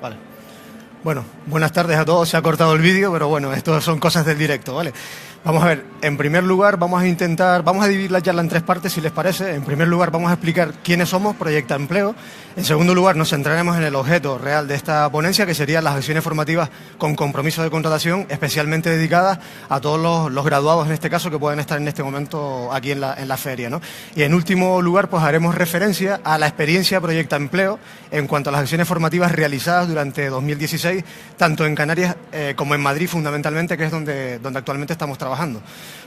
Vale. Bueno, buenas tardes a todos. Se ha cortado el vídeo, pero bueno, esto son cosas del directo, ¿vale? Vamos a ver, en primer lugar vamos a dividir la charla en tres partes, si les parece. En primer lugar vamos a explicar quiénes somos, Proyecta Empleo. En segundo lugar nos centraremos en el objeto real de esta ponencia, que serían las acciones formativas con compromiso de contratación, especialmente dedicadas a todos los graduados, en este caso, que pueden estar en este momento aquí en la feria, ¿no? Y en último lugar, pues haremos referencia a la experiencia Proyecta Empleo en cuanto a las acciones formativas realizadas durante 2016, tanto en Canarias como en Madrid, fundamentalmente, que es donde actualmente estamos trabajando.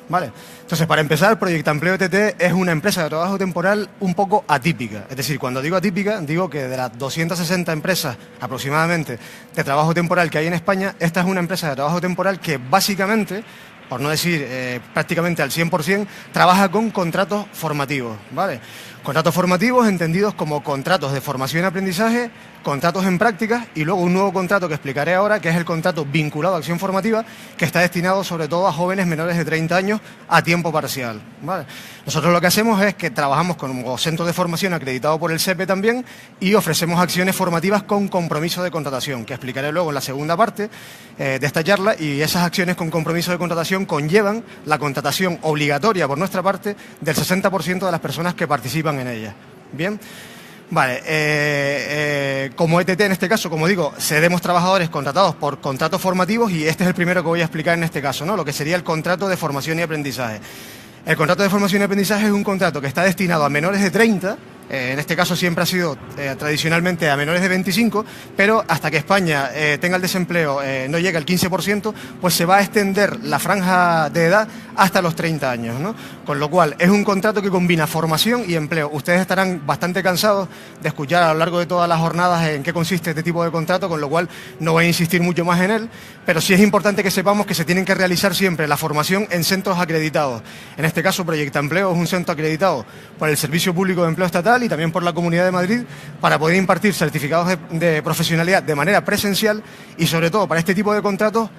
¿Vale? Entonces, para empezar, Proyecta Empleo ETT es una empresa de trabajo temporal un poco atípica. Es decir, cuando digo atípica, digo que de las 260 empresas aproximadamente de trabajo temporal que hay en España, esta es una empresa de trabajo temporal que básicamente, por no decir prácticamente al 100%, trabaja con contratos formativos, ¿vale? Contratos formativos entendidos como contratos de formación y aprendizaje, contratos en prácticas y luego un nuevo contrato que explicaré ahora, que es el contrato vinculado a acción formativa, que está destinado sobre todo a jóvenes menores de 30 años a tiempo parcial, ¿vale? Nosotros lo que hacemos es que trabajamos con un centro de formación acreditado por el SEPE también y ofrecemos acciones formativas con compromiso de contratación, que explicaré luego en la segunda parte de esta charla, y esas acciones con compromiso de contratación conllevan la contratación obligatoria por nuestra parte del 60% de las personas que participan en ella. Bien. Vale, como ETT en este caso, como digo, cedemos trabajadores contratados por contratos formativos y este es el primero que voy a explicar en este caso, ¿no? Lo que sería el contrato de formación y aprendizaje. El contrato de formación y aprendizaje es un contrato que está destinado a menores de 30, en este caso siempre ha sido tradicionalmente a menores de 25, pero hasta que España tenga el desempleo no llegue al 15%, pues se va a extender la franja de edad hasta los 30 años, ¿no? Con lo cual es un contrato que combina formación y empleo. Ustedes estarán bastante cansados de escuchar a lo largo de todas las jornadas en qué consiste este tipo de contrato, con lo cual no voy a insistir mucho más en él, pero sí es importante que sepamos que se tienen que realizar siempre la formación en centros acreditados. En este caso, Proyecta Empleo es un centro acreditado por el Servicio Público de Empleo Estatal y también por la Comunidad de Madrid para poder impartir certificados de profesionalidad de manera presencial y, sobre todo, para este tipo de contratos,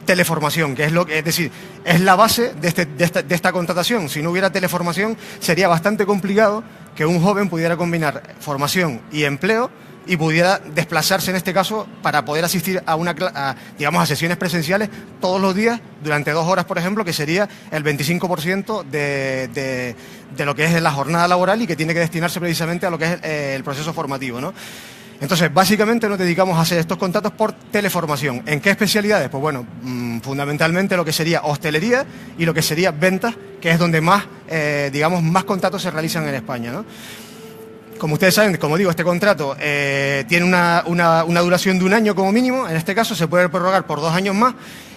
teleformación, que es decir, es la base de esta contratación. Si no hubiera teleformación, sería bastante complicado que un joven pudiera combinar formación y empleo y pudiera desplazarse en este caso para poder asistir a sesiones presenciales todos los días durante 2 horas, por ejemplo, que sería el 25% de lo que es la jornada laboral y que tiene que destinarse precisamente a lo que es el proceso formativo, ¿no? Entonces, básicamente nos dedicamos a hacer estos contratos por teleformación. ¿En qué especialidades? Pues bueno, fundamentalmente lo que sería hostelería y lo que sería ventas, que es donde más contratos se realizan en España, ¿no? Como ustedes saben, como digo, este contrato tiene una duración de 1 año como mínimo. En este caso se puede prorrogar por 2 años más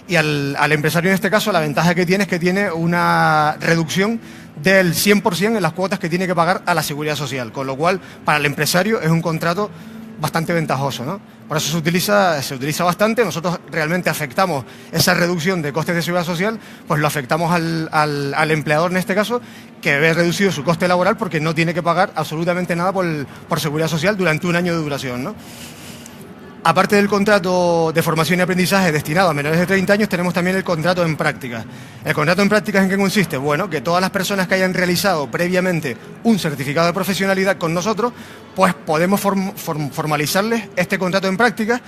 y al empresario en este caso la ventaja que tiene es que tiene una reducción del 100% en las cuotas que tiene que pagar a la Seguridad Social, con lo cual para el empresario es un contrato bastante ventajoso, ¿no? Por eso se utiliza bastante. Nosotros realmente afectamos esa reducción de costes de seguridad social, pues lo afectamos al empleador en este caso, que ve reducido su coste laboral porque no tiene que pagar absolutamente nada por seguridad social durante 1 año de duración, ¿no? Aparte del contrato de formación y aprendizaje destinado a menores de 30 años, tenemos también el contrato en prácticas. ¿El contrato en prácticas en qué consiste? Bueno, que todas las personas que hayan realizado previamente un certificado de profesionalidad con nosotros, pues podemos formalizarles este contrato en prácticas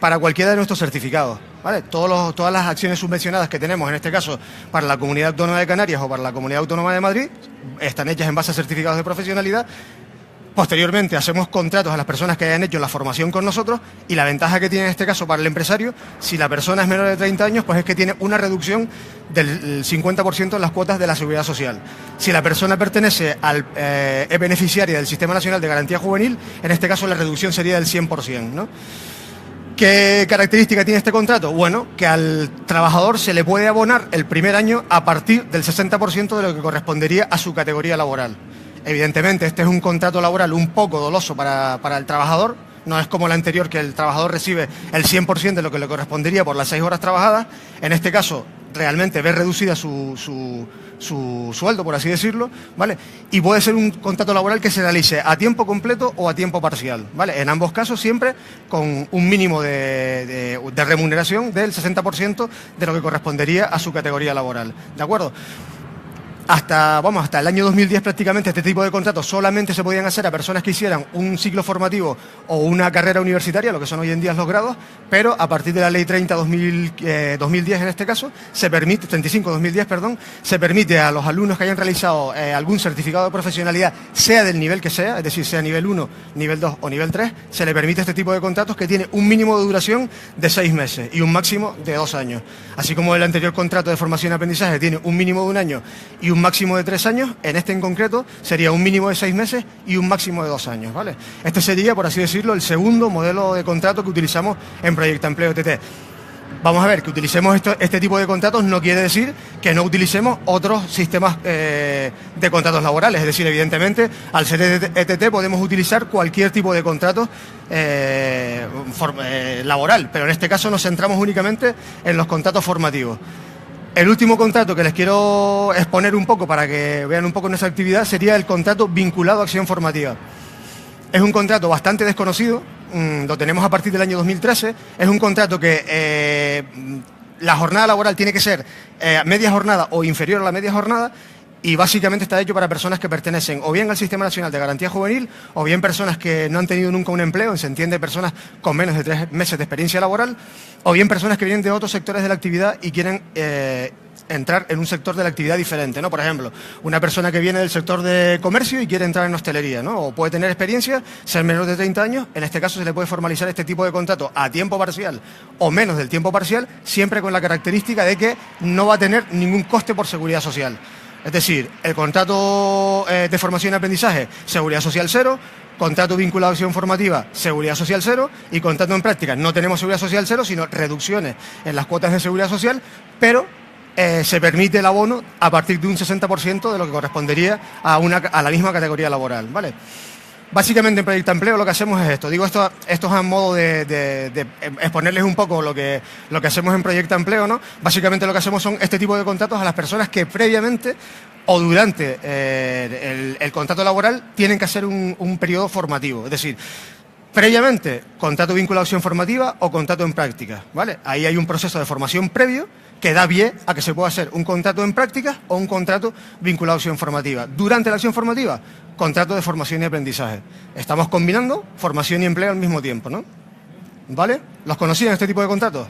para cualquiera de nuestros certificados, ¿vale? Todas las acciones subvencionadas que tenemos, en este caso para la Comunidad Autónoma de Canarias o para la Comunidad Autónoma de Madrid, están hechas en base a certificados de profesionalidad. Posteriormente hacemos contratos a las personas que hayan hecho la formación con nosotros y la ventaja que tiene en este caso para el empresario, si la persona es menor de 30 años, pues es que tiene una reducción del 50% en las cuotas de la Seguridad Social. Si la persona pertenece es beneficiaria del Sistema Nacional de Garantía Juvenil, en este caso la reducción sería del 100%, ¿no? ¿Qué característica tiene este contrato? Bueno, que al trabajador se le puede abonar el primer año a partir del 60% de lo que correspondería a su categoría laboral. Evidentemente, este es un contrato laboral un poco doloso para el trabajador. No es como el anterior, que el trabajador recibe el 100% de lo que le correspondería por las 6 horas trabajadas. En este caso, realmente ve reducida su sueldo, por así decirlo, ¿vale? Y puede ser un contrato laboral que se realice a tiempo completo o a tiempo parcial, ¿vale? En ambos casos siempre con un mínimo de remuneración del 60% de lo que correspondería a su categoría laboral, ¿de acuerdo? hasta el año 2010 prácticamente este tipo de contratos solamente se podían hacer a personas que hicieran un ciclo formativo o una carrera universitaria, lo que son hoy en día los grados, pero a partir de la Ley 30-2010 en este caso, 35-2010, perdón, se permite a los alumnos que hayan realizado algún certificado de profesionalidad, sea del nivel que sea, es decir, sea nivel 1, nivel 2 o nivel 3, se le permite este tipo de contratos que tiene un mínimo de duración de 6 meses y un máximo de 2 años. Así como el anterior contrato de formación y aprendizaje tiene un mínimo de 1 año y un máximo de 3 años, en este en concreto sería un mínimo de 6 meses y un máximo de 2 años, ¿vale? Este sería, por así decirlo, el segundo modelo de contrato que utilizamos en Proyecta Empleo TT. Vamos a ver, que utilicemos este tipo de contratos no quiere decir que no utilicemos otros sistemas de contratos laborales. Es decir, evidentemente, al ser ETT podemos utilizar cualquier tipo de contrato laboral, pero en este caso nos centramos únicamente en los contratos formativos. El último contrato que les quiero exponer un poco para que vean un poco nuestra actividad sería el contrato vinculado a acción formativa. Es un contrato bastante desconocido, lo tenemos a partir del año 2013, es un contrato que la jornada laboral tiene que ser media jornada o inferior a la media jornada y básicamente está hecho para personas que pertenecen o bien al Sistema Nacional de Garantía Juvenil o bien personas que no han tenido nunca un empleo, se entiende personas con menos de 3 meses de experiencia laboral o bien personas que vienen de otros sectores de la actividad y quieren entrar en un sector de la actividad diferente, ¿no? Por ejemplo, una persona que viene del sector de comercio y quiere entrar en hostelería, ¿no? O puede tener experiencia, ser menor de 30 años, en este caso se le puede formalizar este tipo de contrato a tiempo parcial o menos del tiempo parcial, siempre con la característica de que no va a tener ningún coste por seguridad social. Es decir, el contrato de formación y aprendizaje, seguridad social 0, contrato vinculado a acción formativa, seguridad social 0 y contrato en práctica. No tenemos seguridad social 0, sino reducciones en las cuotas de seguridad social, pero se permite el abono a partir de un 60% de lo que correspondería a la misma categoría laboral, ¿vale? Básicamente en Proyecta Empleo lo que hacemos es esto. Digo esto es a modo de exponerles un poco lo que hacemos en Proyecta Empleo, ¿no? Básicamente lo que hacemos son este tipo de contratos a las personas que previamente o durante el contrato laboral tienen que hacer un periodo formativo. Es decir, previamente, contrato vinculado a acción formativa o contrato en práctica, ¿vale? Ahí hay un proceso de formación previo que da pie a que se pueda hacer un contrato en práctica o un contrato vinculado a acción formativa. Durante la acción formativa, contrato de formación y aprendizaje. Estamos combinando formación y empleo al mismo tiempo, ¿no? ¿Vale? ¿Los conocían este tipo de contratos?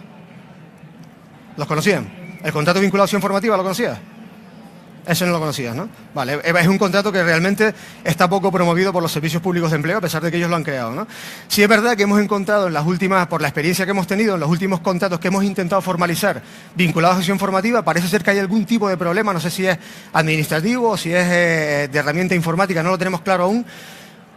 ¿Los conocían? ¿El contrato vinculado a acción formativa lo conocías? Ese no lo conocías, ¿no? Vale, es un contrato que realmente está poco promovido por los servicios públicos de empleo, a pesar de que ellos lo han creado, ¿no? Sí es verdad que hemos encontrado en las últimas, por la experiencia que hemos tenido, en los últimos contratos que hemos intentado formalizar vinculados a acción formativa, parece ser que hay algún tipo de problema, no sé si es administrativo o si es de herramienta informática, no lo tenemos claro aún,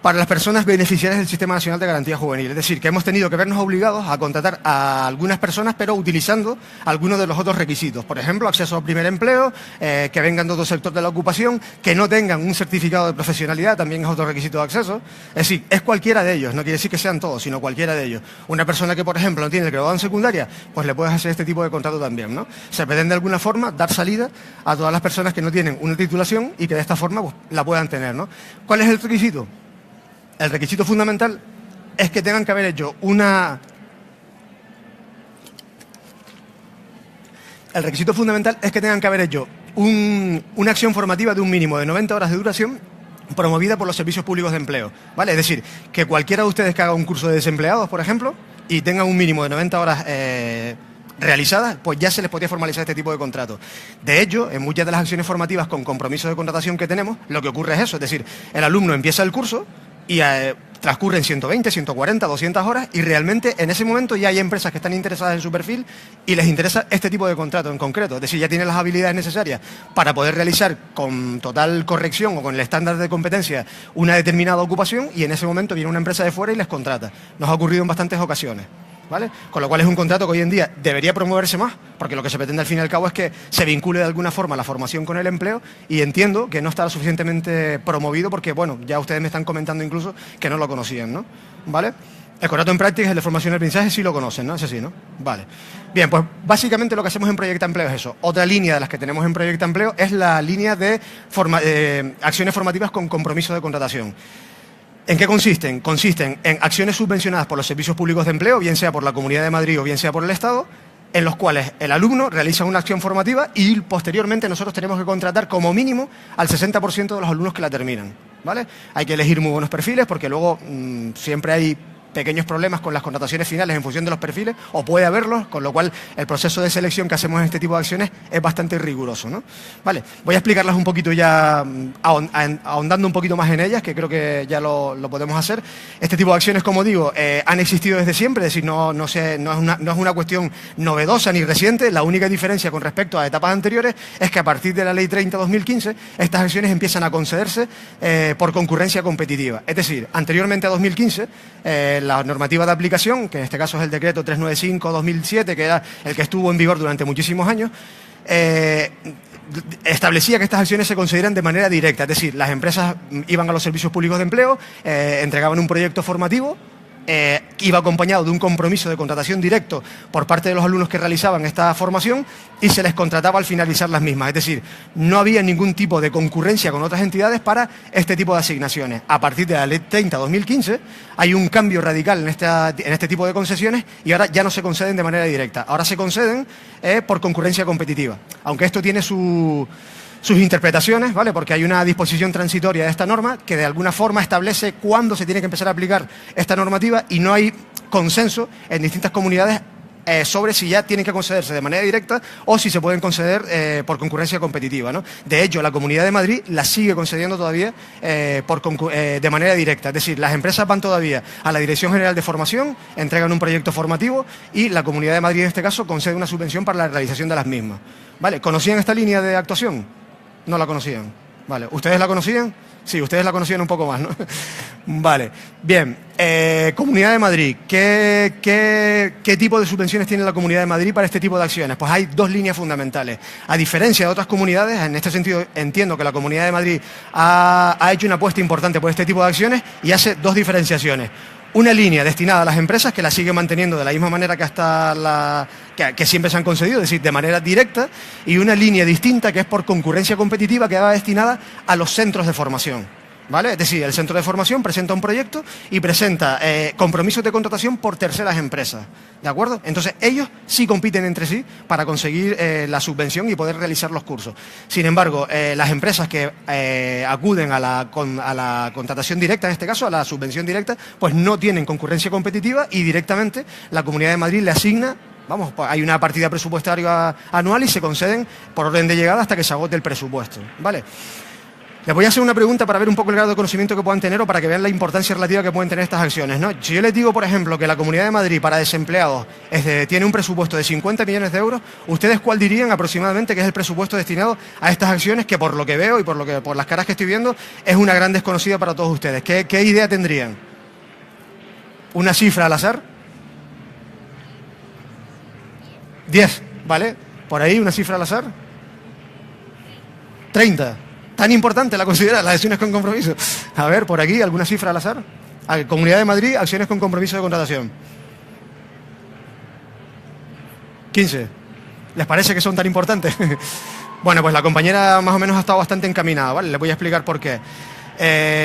para las personas beneficiarias del Sistema Nacional de Garantía Juvenil. Es decir, que hemos tenido que vernos obligados a contratar a algunas personas, pero utilizando algunos de los otros requisitos. Por ejemplo, acceso al primer empleo, que vengan de otro sector de la ocupación, que no tengan un certificado de profesionalidad, también es otro requisito de acceso. Es decir, es cualquiera de ellos, no quiere decir que sean todos, sino cualquiera de ellos. Una persona que, por ejemplo, no tiene el graduado en secundaria, pues le puedes hacer este tipo de contrato también, ¿no? Se pretende de alguna forma dar salida a todas las personas que no tienen una titulación y que de esta forma pues, la puedan tener, ¿no? ¿Cuál es el requisito? El requisito fundamental es que tengan que haber hecho una acción formativa de un mínimo de 90 horas de duración promovida por los servicios públicos de empleo, ¿vale? Es decir, que cualquiera de ustedes que haga un curso de desempleados, por ejemplo, y tenga un mínimo de 90 horas realizadas, pues ya se les podría formalizar este tipo de contrato. De hecho, en muchas de las acciones formativas con compromiso de contratación que tenemos, lo que ocurre es eso, es decir, el alumno empieza el curso y transcurren 120, 140, 200 horas y realmente en ese momento ya hay empresas que están interesadas en su perfil y les interesa este tipo de contrato en concreto. Es decir, ya tienen las habilidades necesarias para poder realizar con total corrección o con el estándar de competencia una determinada ocupación y en ese momento viene una empresa de fuera y les contrata. Nos ha ocurrido en bastantes ocasiones, ¿vale? Con lo cual es un contrato que hoy en día debería promoverse más, porque lo que se pretende al fin y al cabo es que se vincule de alguna forma la formación con el empleo y entiendo que no está suficientemente promovido porque, bueno, ya ustedes me están comentando incluso que no lo conocían, ¿no? ¿Vale? El contrato en práctica, el de formación y aprendizaje, sí lo conocen, ¿no? Ese sí, ¿no? Vale. Bien, pues básicamente lo que hacemos en Proyecta Empleo es eso. Otra línea de las que tenemos en Proyecta Empleo es la línea de acciones formativas con compromiso de contratación. ¿En qué consisten? Consisten en acciones subvencionadas por los servicios públicos de empleo, bien sea por la Comunidad de Madrid o bien sea por el Estado, en los cuales el alumno realiza una acción formativa y posteriormente nosotros tenemos que contratar como mínimo al 60% de los alumnos que la terminan, ¿vale? Hay que elegir muy buenos perfiles porque luego siempre hay pequeños problemas con las contrataciones finales en función de los perfiles, o puede haberlos, con lo cual el proceso de selección que hacemos en este tipo de acciones es bastante riguroso, ¿no? Vale, voy a explicarlas un poquito ya, ahondando un poquito más en ellas, que creo que ya lo podemos hacer. Este tipo de acciones, como digo, han existido desde siempre, es decir, no es una cuestión novedosa ni reciente. La única diferencia con respecto a etapas anteriores es que a partir de la Ley 30/2015, estas acciones empiezan a concederse por concurrencia competitiva. Es decir, anteriormente a 2015, la normativa de aplicación, que en este caso es el decreto 395/2007, que era el que estuvo en vigor durante muchísimos años, establecía que estas acciones se consideran de manera directa, es decir, las empresas iban a los servicios públicos de empleo, entregaban un proyecto formativo, iba acompañado de un compromiso de contratación directo por parte de los alumnos que realizaban esta formación y se les contrataba al finalizar las mismas. Es decir, no había ningún tipo de concurrencia con otras entidades para este tipo de asignaciones. A partir de la Ley 30/2015 hay un cambio radical en este tipo de concesiones y ahora ya no se conceden de manera directa. Ahora se conceden por concurrencia competitiva. Aunque esto tiene sus interpretaciones, ¿vale? Porque hay una disposición transitoria de esta norma que de alguna forma establece cuándo se tiene que empezar a aplicar esta normativa y no hay consenso en distintas comunidades sobre si ya tienen que concederse de manera directa o si se pueden conceder por concurrencia competitiva, ¿no? De hecho, la Comunidad de Madrid la sigue concediendo todavía de manera directa. Es decir, las empresas van todavía a la Dirección General de Formación, entregan un proyecto formativo y la Comunidad de Madrid, en este caso, concede una subvención para la realización de las mismas, ¿vale? ¿Conocían esta línea de actuación? No la conocían. Vale. ¿Ustedes la conocían? Sí, ustedes la conocían un poco más, ¿no? Vale. Bien. Comunidad de Madrid. ¿Qué tipo de subvenciones tiene la Comunidad de Madrid para este tipo de acciones? Pues hay dos líneas fundamentales. A diferencia de otras comunidades, en este sentido entiendo que la Comunidad de Madrid ha hecho una apuesta importante por este tipo de acciones y hace dos diferenciaciones. Una línea destinada a las empresas, que la sigue manteniendo de la misma manera que siempre se han concedido, es decir, de manera directa, y una línea distinta que es por concurrencia competitiva, que va destinada a los centros de formación, ¿vale? Es decir, el centro de formación presenta un proyecto y presenta compromisos de contratación por terceras empresas, ¿de acuerdo? Entonces, ellos sí compiten entre sí para conseguir la subvención y poder realizar los cursos. Sin embargo, las empresas que acuden a la contratación directa, en este caso, a la subvención directa, pues no tienen concurrencia competitiva y directamente la Comunidad de Madrid le asigna. Vamos, hay una partida presupuestaria anual y se conceden por orden de llegada hasta que se agote el presupuesto, ¿vale? Les voy a hacer una pregunta para ver un poco el grado de conocimiento que puedan tener o para que vean la importancia relativa que pueden tener estas acciones, ¿no? Si yo les digo, por ejemplo, que la Comunidad de Madrid para desempleados tiene un presupuesto de 50 millones de euros, ¿ustedes cuál dirían aproximadamente que es el presupuesto destinado a estas acciones que, por lo que veo y por las caras que estoy viendo, es una gran desconocida para todos ustedes? ¿Qué idea tendrían? ¿Una cifra al azar? 10, ¿vale? ¿Por ahí una cifra al azar? 30. ¿Tan importante la considera las acciones con compromiso? A ver, por aquí, ¿alguna cifra al azar? Comunidad de Madrid, acciones con compromiso de contratación. 15. ¿Les parece que son tan importantes? Bueno, pues la compañera más o menos ha estado bastante encaminada, ¿vale? Les voy a explicar por qué.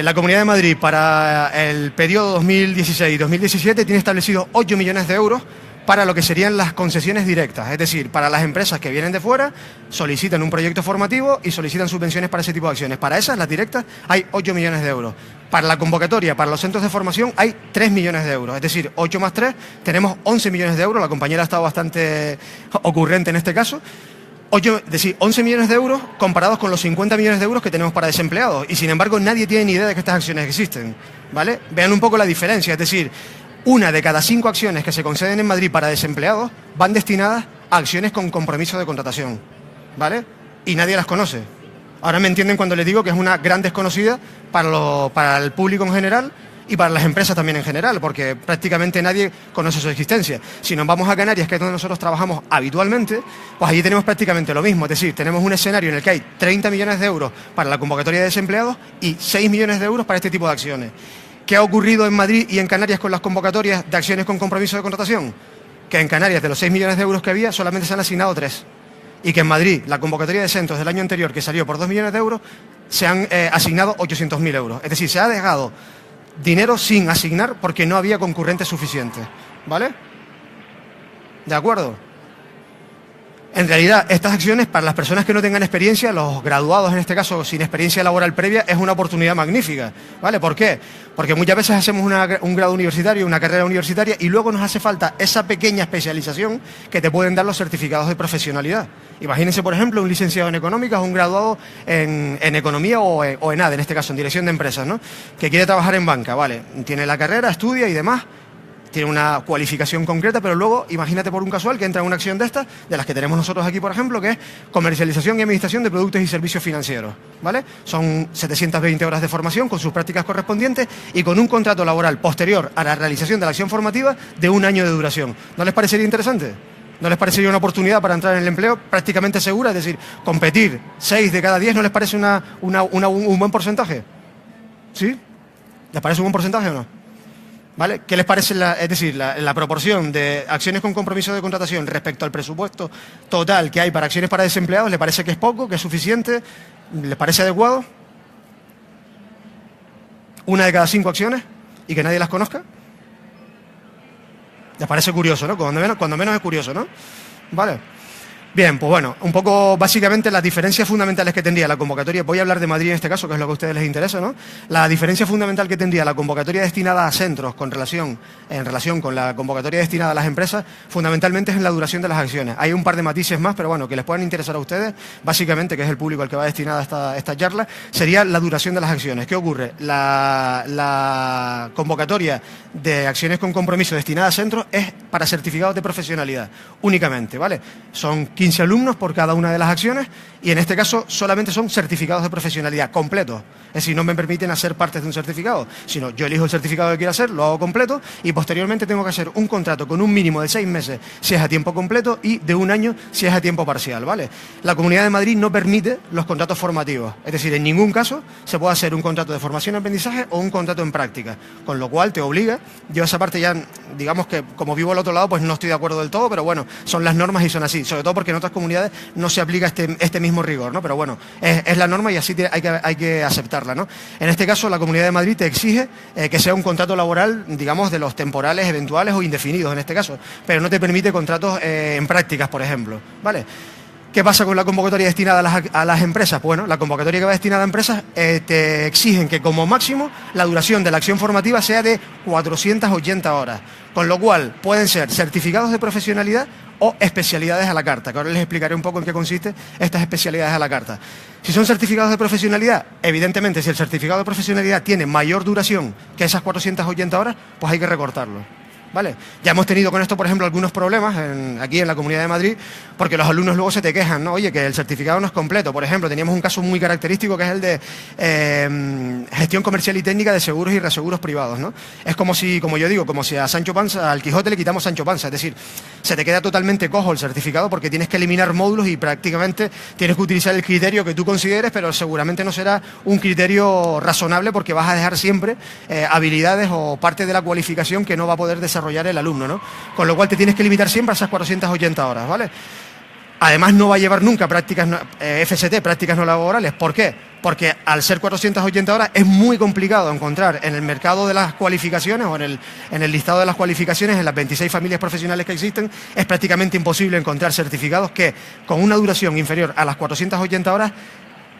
La Comunidad de Madrid para el periodo 2016-2017 tiene establecido 8 millones de euros para lo que serían las concesiones directas, es decir, para las empresas que vienen de fuera, solicitan un proyecto formativo y solicitan subvenciones para ese tipo de acciones. Para esas, las directas, hay 8 millones de euros. Para la convocatoria, para los centros de formación, hay 3 millones de euros. Es decir, 8 más 3, tenemos 11 millones de euros. La compañera ha estado bastante ocurrente en este caso. Es decir, 11 millones de euros comparados con los 50 millones de euros que tenemos para desempleados. Y sin embargo, nadie tiene ni idea de que estas acciones existen, ¿vale? Vean un poco la diferencia, es decir, una de cada 5 acciones que se conceden en Madrid para desempleados van destinadas a acciones con compromiso de contratación, ¿vale? Y nadie las conoce. Ahora me entienden cuando les digo que es una gran desconocida para el público en general y para las empresas también en general, porque prácticamente nadie conoce su existencia. Si nos vamos a Canarias, que es donde nosotros trabajamos habitualmente, pues allí tenemos prácticamente lo mismo. Es decir, tenemos un escenario en el que hay 30 millones de euros para la convocatoria de desempleados y 6 millones de euros para este tipo de acciones. ¿Qué ha ocurrido en Madrid y en Canarias con las convocatorias de acciones con compromiso de contratación? Que en Canarias, de los 6 millones de euros que había, solamente se han asignado 3. Y que en Madrid, la convocatoria de centros del año anterior, que salió por 2 millones de euros, se han asignado 800.000 euros. Es decir, se ha dejado dinero sin asignar porque no había concurrentes suficientes, ¿vale? ¿De acuerdo? En realidad, estas acciones, para las personas que no tengan experiencia, los graduados en este caso, sin experiencia laboral previa, es una oportunidad magnífica, ¿vale? ¿Por qué? Porque muchas veces hacemos un grado universitario, una carrera universitaria, y luego nos hace falta esa pequeña especialización que te pueden dar los certificados de profesionalidad. Imagínense, por ejemplo, un licenciado en económicas o un graduado en economía o en ADE, en este caso, en dirección de empresas, ¿no? Que quiere trabajar en banca, ¿vale? Tiene la carrera, estudia y demás, tiene una cualificación concreta, pero luego, imagínate por un casual que entra en una acción de estas, de las que tenemos nosotros aquí, por ejemplo, que es comercialización y administración de productos y servicios financieros, ¿vale? Son 720 horas de formación con sus prácticas correspondientes y con un contrato laboral posterior a la realización de la acción formativa de 1 año de duración. ¿No les parecería interesante? ¿No les parecería una oportunidad para entrar en el empleo prácticamente segura? Es decir, competir 6 de cada 10, ¿no les parece un buen porcentaje? ¿Sí? ¿Les parece un buen porcentaje o no? ¿Vale? ¿Qué les parece la proporción de acciones con compromiso de contratación respecto al presupuesto total que hay para acciones para desempleados? ¿Les parece que es poco, que es suficiente? ¿Les parece adecuado? ¿1 de cada 5 acciones y que nadie las conozca? Les parece curioso, ¿no? Cuando menos es curioso, ¿no? Vale. Bien, pues bueno, un poco básicamente las diferencias fundamentales que tendría la convocatoria, voy a hablar de Madrid en este caso, que es lo que a ustedes les interesa, ¿no? La diferencia fundamental que tendría la convocatoria destinada a centros en relación con la convocatoria destinada a las empresas, fundamentalmente es en la duración de las acciones. Hay un par de matices más, pero bueno, que les puedan interesar a ustedes, básicamente, que es el público al que va destinada esta charla, sería la duración de las acciones. ¿Qué ocurre? La convocatoria de acciones con compromiso destinada a centros es para certificados de profesionalidad, únicamente, ¿vale? Son 15 alumnos por cada una de las acciones y en este caso solamente son certificados de profesionalidad completos. Es decir, no me permiten hacer partes de un certificado, sino yo elijo el certificado que quiero hacer, lo hago completo y posteriormente tengo que hacer un contrato con un mínimo de 6 meses si es a tiempo completo y de 1 año si es a tiempo parcial, ¿vale? La Comunidad de Madrid no permite los contratos formativos, es decir, en ningún caso se puede hacer un contrato de formación y aprendizaje o un contrato en práctica, con lo cual te obliga, yo esa parte ya, digamos que como vivo al otro lado, pues no estoy de acuerdo del todo, pero bueno, son las normas y son así, sobre todo porque en otras comunidades no se aplica este mismo rigor, ¿no? Pero bueno, es la norma y así hay que aceptarla, ¿no? En este caso, la Comunidad de Madrid te exige que sea un contrato laboral, digamos, de los temporales, eventuales o indefinidos en este caso, pero no te permite contratos en prácticas, por ejemplo, ¿vale? ¿Qué pasa con la convocatoria destinada a las empresas? Bueno, la convocatoria que va destinada a empresas te exigen que como máximo la duración de la acción formativa sea de 480 horas, con lo cual pueden ser certificados de profesionalidad o especialidades a la carta, que ahora les explicaré un poco en qué consiste estas especialidades a la carta. Si son certificados de profesionalidad, evidentemente si el certificado de profesionalidad tiene mayor duración que esas 480 horas, pues hay que recortarlo. ¿Vale? Ya hemos tenido con esto, por ejemplo, algunos problemas aquí en la Comunidad de Madrid, porque los alumnos luego se te quejan, ¿no? Oye, que el certificado no es completo. Por ejemplo, teníamos un caso muy característico que es el de gestión comercial y técnica de seguros y reaseguros privados, ¿no? Es como si a Sancho Panza, al Quijote le quitamos Sancho Panza, es decir, se te queda totalmente cojo el certificado porque tienes que eliminar módulos y prácticamente tienes que utilizar el criterio que tú consideres, pero seguramente no será un criterio razonable porque vas a dejar siempre habilidades o parte de la cualificación que no va a poder desarrollar el alumno, ¿no? Con lo cual te tienes que limitar siempre a esas 480 horas, ¿vale? Además no va a llevar nunca prácticas FST, prácticas no laborales. ¿Por qué? Porque al ser 480 horas es muy complicado encontrar en el mercado de las cualificaciones o en el listado de las cualificaciones, en las 26 familias profesionales que existen, es prácticamente imposible encontrar certificados que con una duración inferior a las 480 horas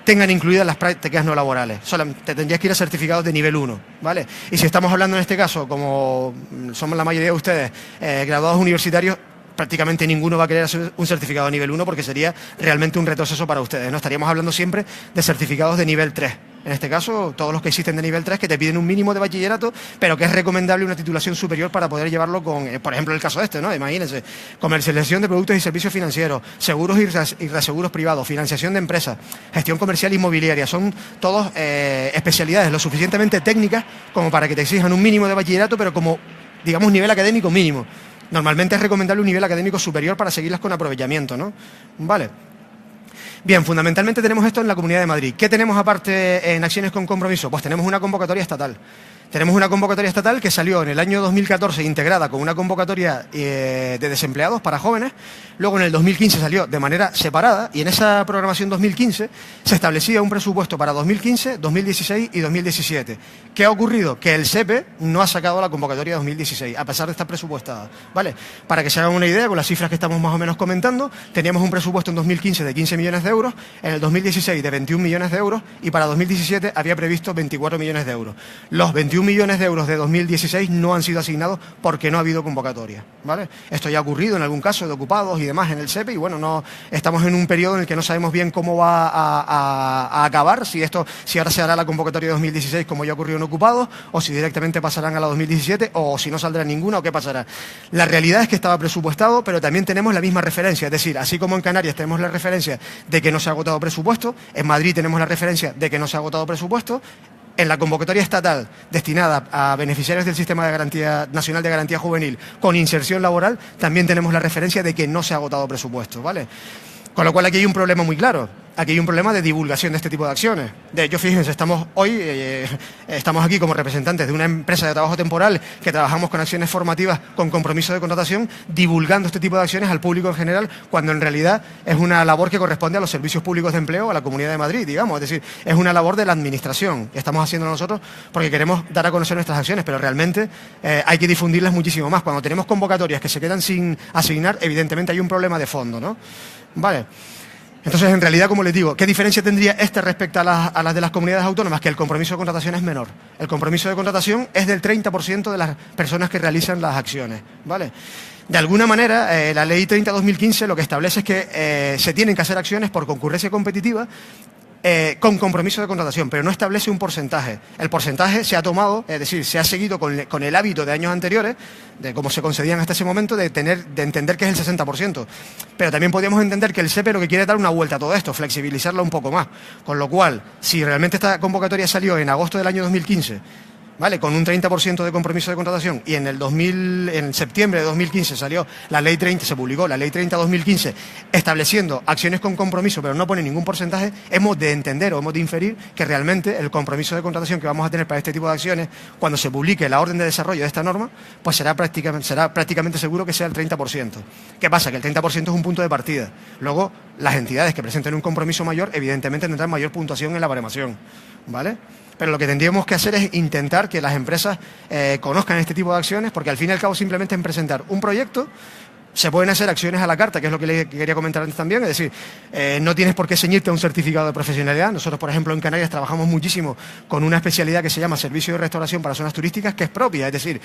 tengan incluidas las prácticas no laborales. Te tendrías que ir a certificados de nivel 1, ¿vale? Y si estamos hablando en este caso, como somos la mayoría de ustedes, graduados universitarios, prácticamente ninguno va a querer hacer un certificado de nivel 1 porque sería realmente un retroceso para ustedes, ¿no? Estaríamos hablando siempre de certificados de nivel 3. En este caso, todos los que existen de nivel 3 que te piden un mínimo de bachillerato, pero que es recomendable una titulación superior para poder llevarlo con, por ejemplo, el caso este, ¿no? Imagínense, comercialización de productos y servicios financieros, seguros y reaseguros privados, financiación de empresas, gestión comercial inmobiliaria. Son todos especialidades lo suficientemente técnicas como para que te exijan un mínimo de bachillerato, pero como, digamos, nivel académico mínimo. Normalmente es recomendable un nivel académico superior para seguirlas con aprovechamiento, ¿no? Vale. Bien, fundamentalmente tenemos esto en la Comunidad de Madrid. ¿Qué tenemos aparte en acciones con compromiso? Pues tenemos una convocatoria estatal. Tenemos una convocatoria estatal que salió en el año 2014 integrada con una convocatoria de desempleados para jóvenes. Luego en el 2015 salió de manera separada y en esa programación 2015 se establecía un presupuesto para 2015, 2016 y 2017. ¿Qué ha ocurrido? Que el SEPE no ha sacado la convocatoria 2016, a pesar de estar presupuestada, ¿vale? Para que se hagan una idea, con las cifras que estamos más o menos comentando, teníamos un presupuesto en 2015 de 15 millones de euros, en el 2016 de 21 millones de euros y para 2017 había previsto 24 millones de euros. Los 21 millones de euros de 2016 no han sido asignados porque no ha habido convocatoria, ¿vale? Esto ya ha ocurrido en algún caso de ocupados y demás en el SEPE y bueno, no estamos en un periodo en el que no sabemos bien cómo va a acabar, si ahora se hará la convocatoria de 2016 como ya ocurrió en ocupados o si directamente pasarán a la 2017 o si no saldrá ninguna o qué pasará. La realidad es que estaba presupuestado, pero también tenemos la misma referencia, es decir, así como en Canarias tenemos la referencia de que no se ha agotado presupuesto, en Madrid tenemos la referencia de que no se ha agotado presupuesto. En la convocatoria estatal destinada a beneficiarios del Sistema de Garantía Nacional de Garantía Juvenil con inserción laboral, también tenemos la referencia de que no se ha agotado presupuesto, ¿vale? Con lo cual aquí hay un problema muy claro. Aquí hay un problema de divulgación de este tipo de acciones. De hecho, fíjense, estamos aquí como representantes de una empresa de trabajo temporal que trabajamos con acciones formativas con compromiso de contratación, divulgando este tipo de acciones al público en general, cuando en realidad es una labor que corresponde a los servicios públicos de empleo, a la Comunidad de Madrid, digamos. Es decir, es una labor de la administración que estamos haciendo nosotros porque queremos dar a conocer nuestras acciones, pero realmente hay que difundirlas muchísimo más. Cuando tenemos convocatorias que se quedan sin asignar, evidentemente hay un problema de fondo, ¿no? Vale. Entonces, en realidad, como les digo, ¿qué diferencia tendría respecto a las de las comunidades autónomas? Que el compromiso de contratación es menor. El compromiso de contratación es del 30% de las personas que realizan las acciones, ¿vale? De alguna manera, la Ley 30/2015 lo que establece es que se tienen que hacer acciones por concurrencia competitiva con compromiso de contratación, pero no establece un porcentaje. El porcentaje se ha tomado, es decir, se ha seguido con el hábito de años anteriores, de cómo se concedían hasta ese momento, de entender que es el 60%. Pero también podríamos entender que el SEPE lo que quiere es dar una vuelta a todo esto, flexibilizarlo un poco más. Con lo cual, si realmente esta convocatoria salió en agosto del año 2015, ¿vale? Con un 30% de compromiso de contratación y en septiembre de 2015 salió la Ley 30, se publicó la Ley 30/2015 estableciendo acciones con compromiso, pero no pone ningún porcentaje, hemos de entender o hemos de inferir que realmente el compromiso de contratación que vamos a tener para este tipo de acciones, cuando se publique la orden de desarrollo de esta norma, pues será prácticamente seguro que sea el 30%. ¿Qué pasa? Que el 30% es un punto de partida. Luego, las entidades que presenten un compromiso mayor, evidentemente tendrán mayor puntuación en la baremación, ¿vale? Pero lo que tendríamos que hacer es intentar que las empresas conozcan este tipo de acciones, porque al fin y al cabo simplemente en presentar un proyecto se pueden hacer acciones a la carta, que es lo que le quería comentar antes también, es decir, no tienes por qué ceñirte a un certificado de profesionalidad. Nosotros, por ejemplo, en Canarias trabajamos muchísimo con una especialidad que se llama Servicio de Restauración para Zonas Turísticas, que es propia, es decir,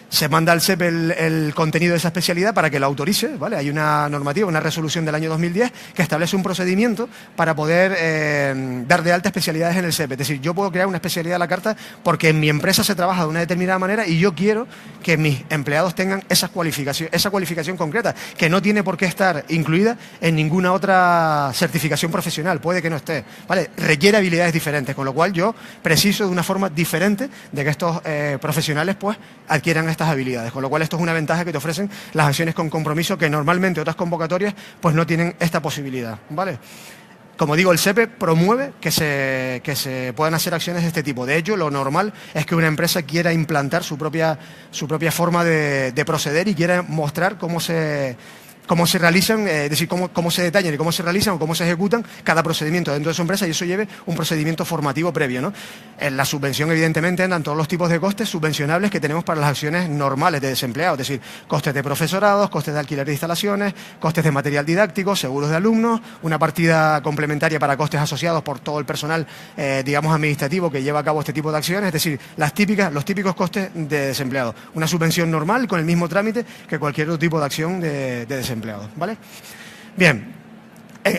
se manda al SEPE el contenido de esa especialidad para que lo autorice, ¿vale? Hay una normativa, una resolución del año 2010 que establece un procedimiento para poder dar de alta especialidades en el SEPE. Es decir, yo puedo crear una especialidad a la carta porque en mi empresa se trabaja de una determinada manera y yo quiero que mis empleados tengan esa cualificación concreta, que no tiene por qué estar incluida en ninguna otra certificación profesional, puede que no esté, ¿vale? Requiere habilidades diferentes, con lo cual yo preciso de una forma diferente de que estos profesionales pues adquieran estas habilidades, con lo cual esto es una ventaja que te ofrecen las acciones con compromiso que normalmente otras convocatorias pues no tienen esta posibilidad, ¿vale? Como digo, el SEPE promueve que se puedan hacer acciones de este tipo. De hecho, lo normal es que una empresa quiera implantar su propia forma de proceder y quiera mostrar cómo se realizan, es decir, cómo se detallan y cómo se realizan o cómo se ejecutan cada procedimiento dentro de su empresa y eso lleve un procedimiento formativo previo, ¿no? En la subvención, evidentemente, andan todos los tipos de costes subvencionables que tenemos para las acciones normales de desempleados, es decir, costes de profesorados, costes de alquiler de instalaciones, costes de material didáctico, seguros de alumnos, una partida complementaria para costes asociados por todo el personal, digamos, administrativo que lleva a cabo este tipo de acciones, es decir, los típicos costes de desempleados. Una subvención normal con el mismo trámite que cualquier otro tipo de acción de desempleados. ¿Vale? Bien,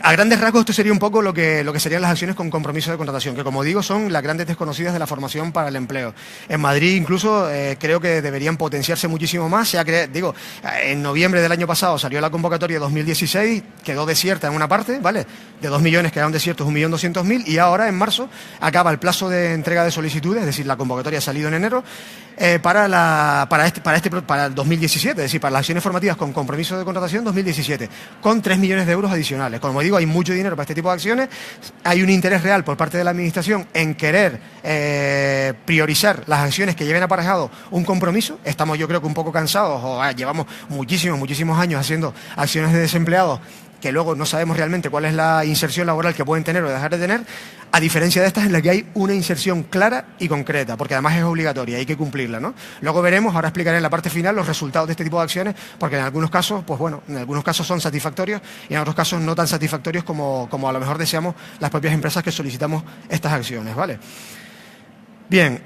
a grandes rasgos esto sería un poco lo que serían las acciones con compromiso de contratación, que como digo son las grandes desconocidas de la formación para el empleo. En Madrid incluso creo que deberían potenciarse muchísimo más. En noviembre del año pasado salió la convocatoria 2016, quedó desierta en una parte, ¿vale? De 2 millones quedaron desiertos 1.200.000 y ahora en marzo acaba el plazo de entrega de solicitudes, es decir, la convocatoria ha salido en enero, para el 2017, es decir, para las acciones formativas con compromiso de contratación 2017, con 3 millones de euros adicionales. Como como digo, hay mucho dinero para este tipo de acciones, hay un interés real por parte de la administración en querer priorizar las acciones que lleven aparejado un compromiso. Estamos, yo creo que un poco cansados, llevamos muchísimos años haciendo acciones de desempleados que luego no sabemos realmente cuál es la inserción laboral que pueden tener o dejar de tener, a diferencia de estas en las que hay una inserción clara y concreta, porque además es obligatoria, hay que cumplirla, ¿no? Luego veremos, ahora explicaré en la parte final los resultados de este tipo de acciones, porque en algunos casos, pues bueno, en algunos casos son satisfactorios y en otros casos no tan satisfactorios como a lo mejor deseamos las propias empresas que solicitamos estas acciones, ¿vale? Bien,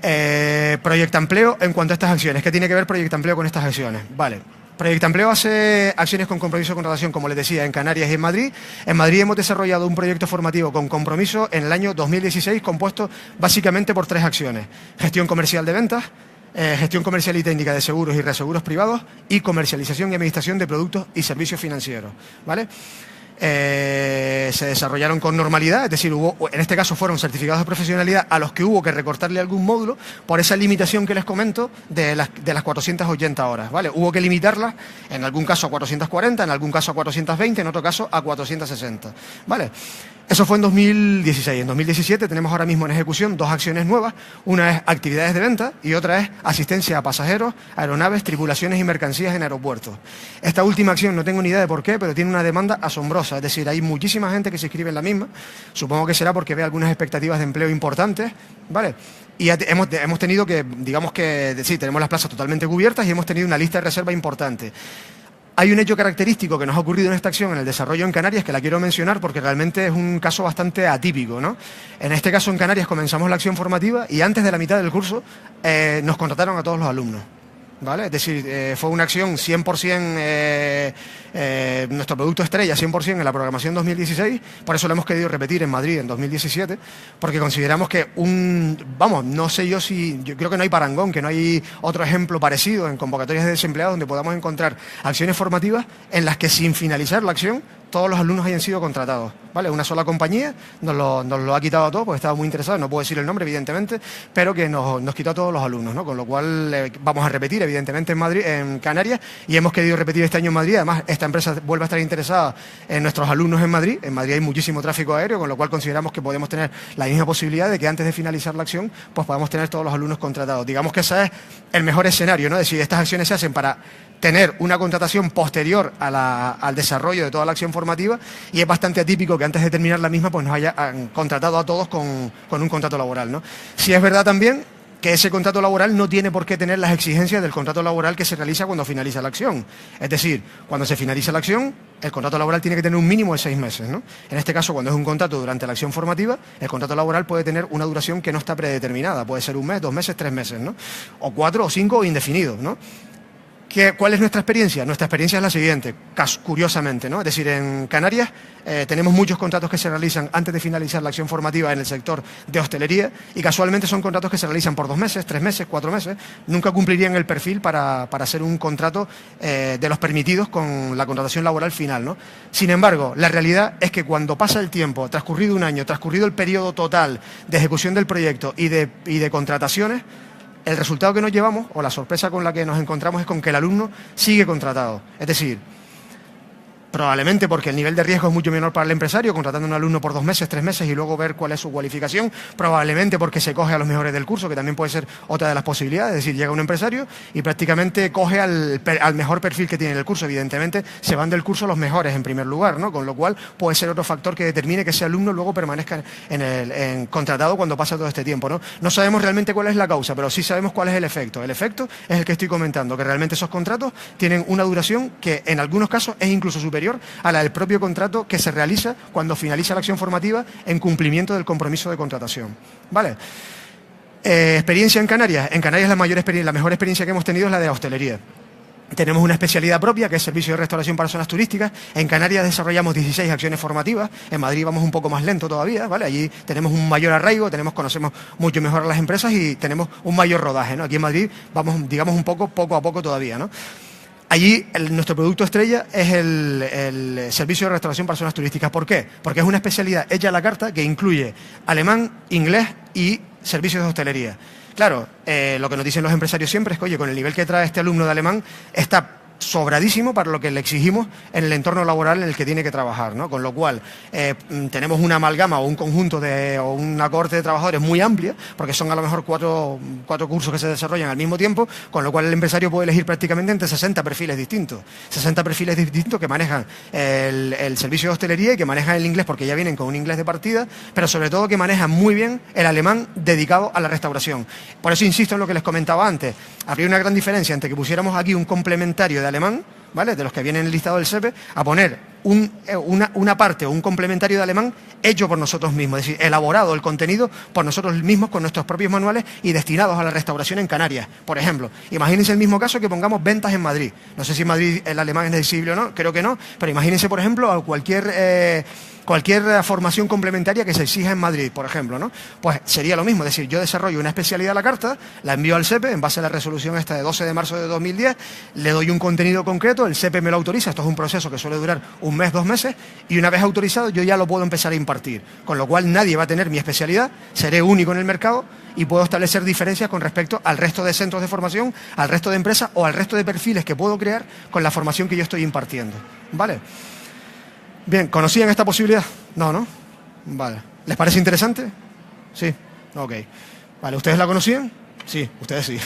Proyecta Empleo en cuanto a estas acciones. ¿Qué tiene que ver Proyecta Empleo con estas acciones? Vale. Proyecta Empleo hace acciones con compromiso de contratación, como les decía, en Canarias y en Madrid. En Madrid hemos desarrollado un proyecto formativo con compromiso en el año 2016 compuesto básicamente por 3 acciones. Gestión comercial de ventas, gestión comercial y técnica de seguros y reaseguros privados y comercialización y administración de productos y servicios financieros, ¿vale? Se desarrollaron con normalidad, es decir, en este caso fueron certificados de profesionalidad a los que hubo que recortarle algún módulo por esa limitación que les comento de las 480 horas, ¿vale? Hubo que limitarlas, en algún caso a 440, en algún caso a 420, en otro caso a 460, ¿vale? Eso fue en 2016. En 2017 tenemos ahora mismo en ejecución 2 acciones nuevas. Una es actividades de venta y otra es asistencia a pasajeros, aeronaves, tripulaciones y mercancías en aeropuertos. Esta última acción no tengo ni idea de por qué, pero tiene una demanda asombrosa. Es decir, hay muchísima gente que se inscribe en la misma. Supongo que será porque ve algunas expectativas de empleo importantes, ¿vale? Y hemos tenido que, digamos que, sí, tenemos las plazas totalmente cubiertas y hemos tenido una lista de reserva importante. Hay un hecho característico que nos ha ocurrido en esta acción en el desarrollo en Canarias que la quiero mencionar porque realmente es un caso bastante atípico, ¿no? En este caso en Canarias comenzamos la acción formativa y antes de la mitad del curso nos contrataron a todos los alumnos, ¿vale? Es decir, fue una acción 100%, nuestro producto estrella 100% en la programación 2016, por eso lo hemos querido repetir en Madrid en 2017, porque consideramos que no sé yo creo que no hay parangón, que no hay otro ejemplo parecido en convocatorias de desempleados donde podamos encontrar acciones formativas en las que sin finalizar la acción todos los alumnos hayan sido contratados, ¿vale? Una sola compañía nos lo ha quitado a todos porque estaba muy interesado, no puedo decir el nombre evidentemente, pero que nos quitó a todos los alumnos, ¿no? Con lo cual vamos a repetir evidentemente en Madrid, en Canarias, y hemos querido repetir este año en Madrid. Además, esta empresa vuelve a estar interesada en nuestros alumnos en Madrid. En Madrid hay muchísimo tráfico aéreo, con lo cual consideramos que podemos tener la misma posibilidad de que antes de finalizar la acción, pues podamos tener todos los alumnos contratados. Digamos que ese es el mejor escenario, ¿no? Es decir, estas acciones se hacen para tener una contratación posterior al desarrollo de toda la acción formativa y es bastante atípico que antes de terminar la misma pues nos hayan contratado a todos con un contrato laboral, ¿no? Sí es verdad también que ese contrato laboral no tiene por qué tener las exigencias del contrato laboral que se realiza cuando finaliza la acción. Es decir, cuando se finaliza la acción, el contrato laboral tiene que tener un mínimo de 6 meses, ¿no? En este caso, cuando es un contrato durante la acción formativa, el contrato laboral puede tener una duración que no está predeterminada. Puede ser 1 mes, 2 meses, 3 meses, ¿no? O 4 o 5 o indefinido, ¿no? ¿Cuál es nuestra experiencia? Nuestra experiencia es la siguiente, curiosamente, ¿no? Es decir, en Canarias tenemos muchos contratos que se realizan antes de finalizar la acción formativa en el sector de hostelería y casualmente son contratos que se realizan por 2 meses, 3 meses, 4 meses. Nunca cumplirían el perfil para hacer un contrato de los permitidos con la contratación laboral final, ¿no? Sin embargo, la realidad es que cuando pasa el tiempo, transcurrido un año, transcurrido el periodo total de ejecución del proyecto y de contrataciones, el resultado que nos llevamos, o la sorpresa con la que nos encontramos, es con que el alumno sigue contratado. Es decir, probablemente porque el nivel de riesgo es mucho menor para el empresario, contratando a un alumno por 2 meses, 3 meses y luego ver cuál es su cualificación, probablemente porque se coge a los mejores del curso, que también puede ser otra de las posibilidades. Es decir, llega un empresario y prácticamente coge al mejor perfil que tiene el curso. Evidentemente se van del curso los mejores en primer lugar, ¿no? Con lo cual puede ser otro factor que determine que ese alumno luego permanezca contratado cuando pasa todo este tiempo, ¿no? No sabemos realmente cuál es la causa, pero sí sabemos cuál es el efecto. El efecto es el que estoy comentando, que realmente esos contratos tienen una duración que en algunos casos es incluso superior a la del propio contrato que se realiza cuando finaliza la acción formativa en cumplimiento del compromiso de contratación, ¿vale? Experiencia en Canarias. En Canarias la mejor experiencia que hemos tenido es la de la hostelería. Tenemos una especialidad propia, que es servicio de restauración para zonas turísticas. En Canarias desarrollamos 16 acciones formativas. En Madrid vamos un poco más lento todavía, ¿vale? Allí tenemos un mayor arraigo, conocemos mucho mejor a las empresas y tenemos un mayor rodaje, ¿no? Aquí en Madrid vamos, digamos, poco a poco todavía, ¿no? Allí nuestro producto estrella es el servicio de restauración para zonas turísticas. ¿Por qué? Porque es una especialidad hecha a la carta que incluye alemán, inglés y servicios de hostelería. Claro, lo que nos dicen los empresarios siempre es que, oye, con el nivel que trae este alumno de alemán está sobradísimo para lo que le exigimos en el entorno laboral en el que tiene que trabajar, ¿no? Con lo cual, tenemos una amalgama o un conjunto o una cohorte de trabajadores muy amplia, porque son a lo mejor cuatro cursos que se desarrollan al mismo tiempo, con lo cual el empresario puede elegir prácticamente entre 60 perfiles distintos. 60 perfiles distintos que manejan el servicio de hostelería y que manejan el inglés porque ya vienen con un inglés de partida, pero sobre todo que manejan muy bien el alemán dedicado a la restauración. Por eso insisto en lo que les comentaba antes. Habría una gran diferencia entre que pusiéramos aquí un complementario de alemán, ¿vale?, de los que vienen en el listado del SEPE, a poner una parte o un complementario de alemán hecho por nosotros mismos, es decir, elaborado el contenido por nosotros mismos con nuestros propios manuales y destinados a la restauración en Canarias, por ejemplo. Imagínense el mismo caso que pongamos ventas en Madrid. No sé si en Madrid el alemán es exigible o no, creo que no, pero imagínense, por ejemplo, a cualquier formación complementaria que se exija en Madrid, por ejemplo, ¿no? Pues sería lo mismo, es decir, yo desarrollo una especialidad a la carta, la envío al SEPE en base a la resolución esta de 12 de marzo de 2010, le doy un contenido concreto, el SEPE me lo autoriza, esto es un proceso que suele durar un mes, 2 meses, y una vez autorizado yo ya lo puedo empezar a impartir, con lo cual nadie va a tener mi especialidad, seré único en el mercado y puedo establecer diferencias con respecto al resto de centros de formación, al resto de empresas o al resto de perfiles que puedo crear con la formación que yo estoy impartiendo, ¿vale? Bien, ¿conocían esta posibilidad? No. Vale. ¿Les parece interesante? Sí. Ok. Vale, ¿ustedes la conocían? Sí, ustedes sí.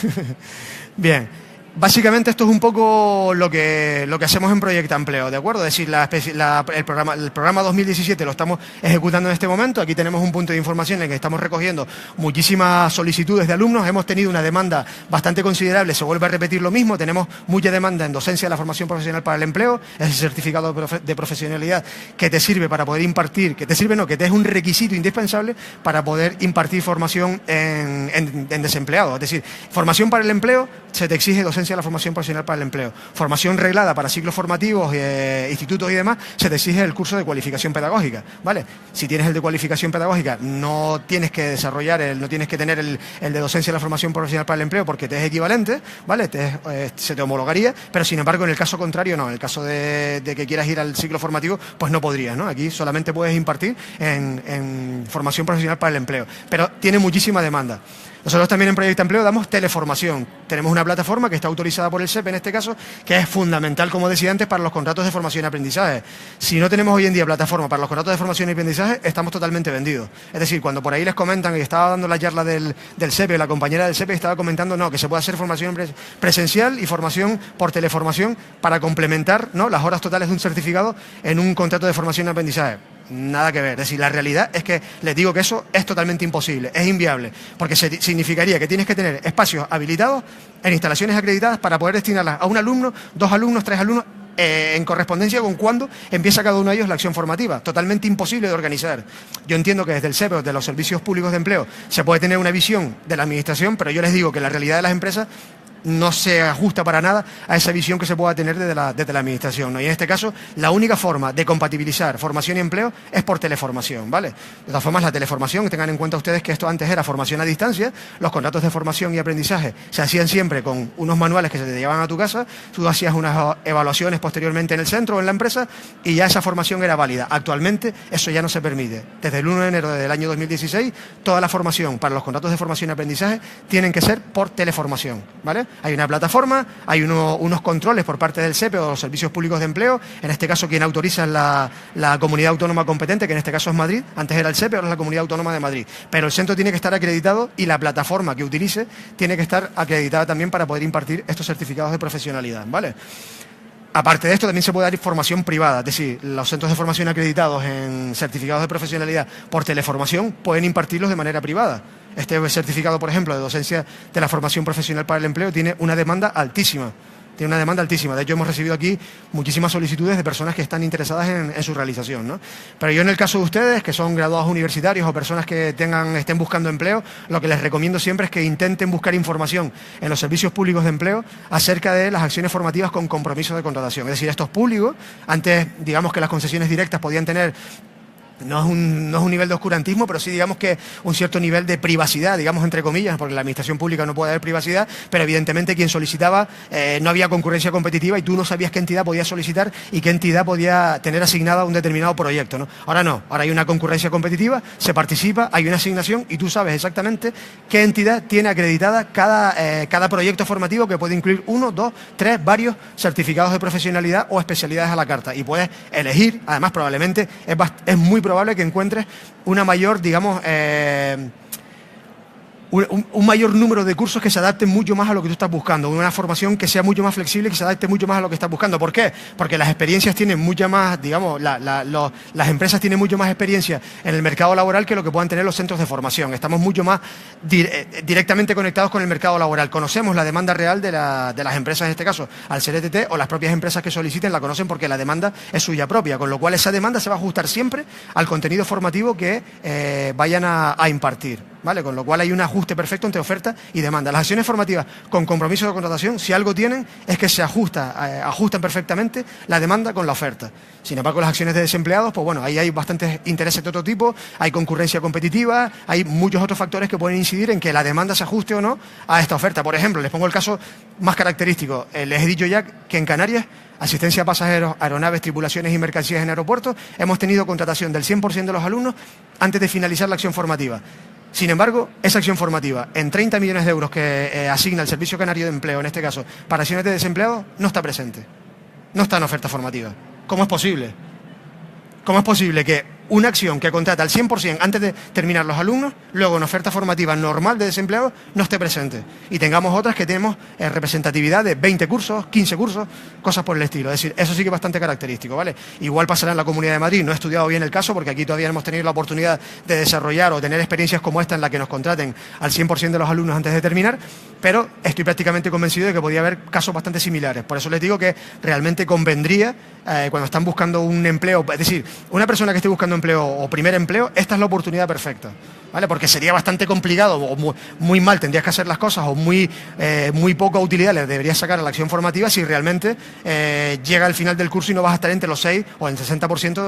Bien. Básicamente esto es un poco lo que hacemos en Proyecta Empleo, ¿de acuerdo? Es decir, el programa 2017 lo estamos ejecutando en este momento. Aquí tenemos un punto de información en el que estamos recogiendo muchísimas solicitudes de alumnos. Hemos tenido una demanda bastante considerable, se vuelve a repetir lo mismo. Tenemos mucha demanda en docencia de la formación profesional para el empleo, ese certificado de profesionalidad que te sirve para poder impartir, que te es un requisito indispensable para poder impartir formación en desempleados. Es decir, formación para el empleo, se te exige docencia de la formación profesional para el empleo. Formación reglada para ciclos formativos, institutos y demás, se te exige el curso de cualificación pedagógica, ¿vale? Si tienes el de cualificación pedagógica, no tienes que desarrollar, no tienes que tener el de docencia de la formación profesional para el empleo porque te es equivalente, ¿vale? Se te homologaría, pero sin embargo en el caso contrario no, en el caso de que quieras ir al ciclo formativo, pues no podrías, ¿no? Aquí solamente puedes impartir en formación profesional para el empleo, pero tiene muchísima demanda. Nosotros también en Proyecta Empleo damos teleformación. Tenemos una plataforma que está autorizada por el SEPE en este caso, que es fundamental, como decía antes, para los contratos de formación y aprendizaje. Si no tenemos hoy en día plataforma para los contratos de formación y aprendizaje, estamos totalmente vendidos. Es decir, cuando por ahí les comentan, y estaba dando la charla del SEPE, la compañera del SEPE estaba comentando, no, que se puede hacer formación presencial y formación por teleformación para complementar, ¿no?, las horas totales de un certificado en un contrato de formación y aprendizaje. Nada que ver, es decir, la realidad es que les digo que eso es totalmente imposible, es inviable, porque significaría que tienes que tener espacios habilitados en instalaciones acreditadas para poder destinarlas a un alumno, 2 alumnos, 3 alumnos, en correspondencia con cuándo empieza cada uno de ellos la acción formativa. Totalmente imposible de organizar. Yo entiendo que desde el SEPE, de los servicios públicos de empleo, se puede tener una visión de la administración, pero yo les digo que la realidad de las empresas no se ajusta para nada a esa visión que se pueda tener desde la administración, ¿no? Y en este caso, la única forma de compatibilizar formación y empleo es por teleformación, ¿vale? De todas formas, la teleformación, tengan en cuenta ustedes que esto antes era formación a distancia, los contratos de formación y aprendizaje se hacían siempre con unos manuales que se te llevaban a tu casa, tú hacías unas evaluaciones posteriormente en el centro o en la empresa y ya esa formación era válida. Actualmente eso ya no se permite. Desde el 1 de enero del año 2016, toda la formación para los contratos de formación y aprendizaje tienen que ser por teleformación, ¿vale? Hay una plataforma, hay unos controles por parte del SEPE o los servicios públicos de empleo, en este caso quien autoriza es la comunidad autónoma competente, que en este caso es Madrid, antes era el SEPE, ahora es la Comunidad Autónoma de Madrid, pero el centro tiene que estar acreditado y la plataforma que utilice tiene que estar acreditada también para poder impartir estos certificados de profesionalidad, ¿vale? Aparte de esto, también se puede dar formación privada, es decir, los centros de formación acreditados en certificados de profesionalidad por teleformación pueden impartirlos de manera privada. Este certificado, por ejemplo, de docencia de la formación profesional para el empleo tiene una demanda altísima. De hecho, hemos recibido aquí muchísimas solicitudes de personas que están interesadas en su realización, ¿no? Pero yo en el caso de ustedes, que son graduados universitarios o personas que estén buscando empleo, lo que les recomiendo siempre es que intenten buscar información en los servicios públicos de empleo acerca de las acciones formativas con compromiso de contratación. Es decir, estos públicos, antes digamos que las concesiones directas podían tener no es un nivel de oscurantismo, pero sí digamos que un cierto nivel de privacidad, digamos entre comillas, porque en la administración pública no puede haber privacidad, pero evidentemente quien solicitaba no había concurrencia competitiva y tú no sabías qué entidad podía solicitar y qué entidad podía tener asignada un determinado proyecto, ¿no? Ahora no, ahora hay una concurrencia competitiva, se participa, hay una asignación y tú sabes exactamente qué entidad tiene acreditada cada proyecto formativo, que puede incluir 1, 2, 3, varios certificados de profesionalidad o especialidades a la carta, y puedes elegir. Además probablemente es muy probable que encuentres una mayor, digamos, un mayor número de cursos que se adapten mucho más a lo que tú estás buscando, una formación que sea mucho más flexible y que se adapte mucho más a lo que estás buscando. ¿Por qué? Porque las experiencias tienen mucha más, digamos, las empresas tienen mucho más experiencia en el mercado laboral que lo que puedan tener los centros de formación. Estamos mucho más directamente conectados con el mercado laboral. Conocemos la demanda real de las empresas, en este caso, al ser ETT, o las propias empresas que soliciten la conocen porque la demanda es suya propia, con lo cual esa demanda se va a ajustar siempre al contenido formativo que vayan a impartir, ¿vale? Con lo cual hay un ajuste perfecto entre oferta y demanda. Las acciones formativas con compromiso de contratación, si algo tienen, es que se ajustan perfectamente la demanda con la oferta. Sin embargo, las acciones de desempleados, pues bueno, ahí hay bastantes intereses de otro tipo, hay concurrencia competitiva, hay muchos otros factores que pueden incidir en que la demanda se ajuste o no a esta oferta. Por ejemplo, les pongo el caso más característico. Les he dicho ya que en Canarias, asistencia a pasajeros, aeronaves, tripulaciones y mercancías en aeropuertos, hemos tenido contratación del 100% de los alumnos antes de finalizar la acción formativa. Sin embargo, esa acción formativa, en 30 millones de euros que asigna el Servicio Canario de Empleo, en este caso, para acciones de desempleados, no está presente. No está en oferta formativa. ¿Cómo es posible? ¿Cómo es posible que una acción que contrata al 100% antes de terminar los alumnos, luego en oferta formativa normal de desempleados, no esté presente? Y tengamos otras que tenemos representatividad de 20 cursos, 15 cursos, cosas por el estilo. Es decir, eso sí que es bastante característico, ¿vale? Igual pasará en la Comunidad de Madrid. No he estudiado bien el caso porque aquí todavía no hemos tenido la oportunidad de desarrollar o tener experiencias como esta en la que nos contraten al 100% de los alumnos antes de terminar, pero estoy prácticamente convencido de que podría haber casos bastante similares. Por eso les digo que realmente convendría, cuando están buscando un empleo, es decir, una persona que esté buscando empleo o primer empleo, esta es la oportunidad perfecta, ¿vale? Porque sería bastante complicado o muy mal tendrías que hacer las cosas o muy poca utilidad le deberías sacar a la acción formativa si realmente llega al final del curso y no vas a estar entre los 6 o el 60%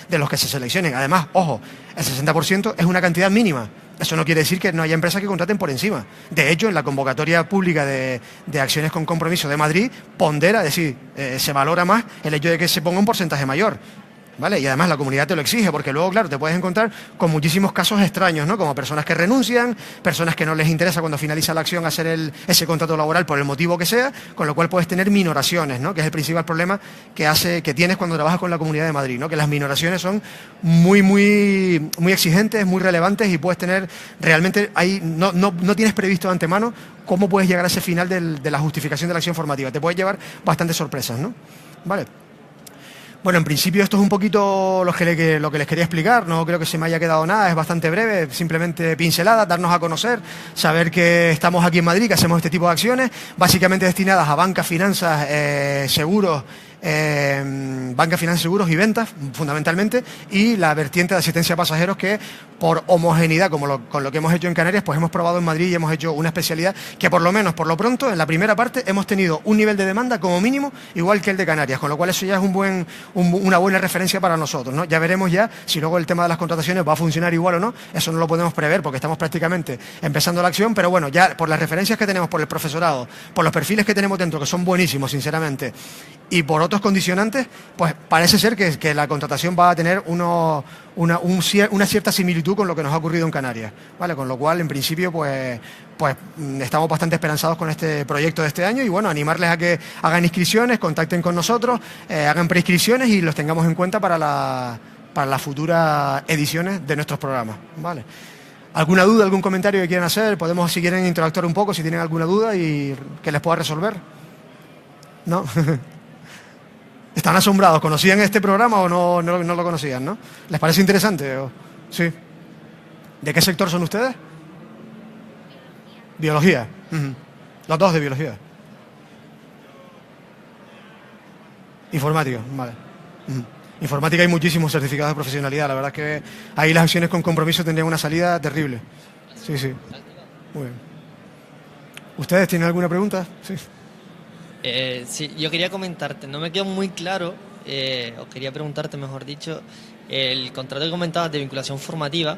de los que se seleccionen. Además, ojo, el 60% es una cantidad mínima. Eso no quiere decir que no haya empresas que contraten por encima. De hecho, en la convocatoria pública de acciones con compromiso de Madrid, pondera, es decir, se valora más el hecho de que se ponga un porcentaje mayor, ¿vale? Y además la comunidad te lo exige, porque luego, claro, te puedes encontrar con muchísimos casos extraños, ¿no? Como personas que renuncian, personas que no les interesa cuando finaliza la acción hacer ese contrato laboral por el motivo que sea, con lo cual puedes tener minoraciones, ¿no? Que es el principal problema que tienes cuando trabajas con la Comunidad de Madrid, ¿no? Que las minoraciones son muy exigentes, muy relevantes y puedes tener realmente ahí no tienes previsto de antemano cómo puedes llegar a ese final de la justificación de la acción formativa. Te puedes llevar bastantes sorpresas, ¿no? Vale. Bueno, en principio esto es un poquito lo que les quería explicar, no creo que se me haya quedado nada, es bastante breve, simplemente pincelada, darnos a conocer, saber que estamos aquí en Madrid, que hacemos este tipo de acciones, básicamente destinadas a banca, finanzas, seguros, seguros y ventas, fundamentalmente, y la vertiente de asistencia a pasajeros que, por homogeneidad, con lo que hemos hecho en Canarias, pues hemos probado en Madrid y hemos hecho una especialidad que, por lo menos, por lo pronto, en la primera parte, hemos tenido un nivel de demanda, como mínimo, igual que el de Canarias, con lo cual eso ya es una buena referencia para nosotros, ¿no? Ya veremos ya si luego el tema de las contrataciones va a funcionar igual o no, eso no lo podemos prever porque estamos prácticamente empezando la acción, pero bueno, ya por las referencias que tenemos, por el profesorado, por los perfiles que tenemos dentro, que son buenísimos, sinceramente, y por otros condicionantes, pues parece ser que la contratación va a tener una cierta similitud con lo que nos ha ocurrido en Canarias, ¿vale? Con lo cual, en principio, pues estamos bastante esperanzados con este proyecto de este año y bueno, animarles a que hagan inscripciones, contacten con nosotros, hagan preinscripciones y los tengamos en cuenta para las futuras ediciones de nuestros programas, ¿vale? ¿Alguna duda, algún comentario que quieran hacer? Podemos, si quieren, interactuar un poco, si tienen alguna duda y que les pueda resolver. ¿No? ¿Están asombrados? ¿Conocían este programa o no lo conocían, no? ¿Les parece interesante? Sí. ¿De qué sector son ustedes? Biología. Los dos de biología. Informática, vale. Informática hay muchísimos certificados de profesionalidad. La verdad es que ahí las acciones con compromiso tendrían una salida terrible. Sí. Muy bien. ¿Ustedes tienen alguna pregunta? Sí. Sí, yo quería comentarte, no me quedó muy claro, o quería preguntarte, mejor dicho, El contrato que comentabas de vinculación formativa,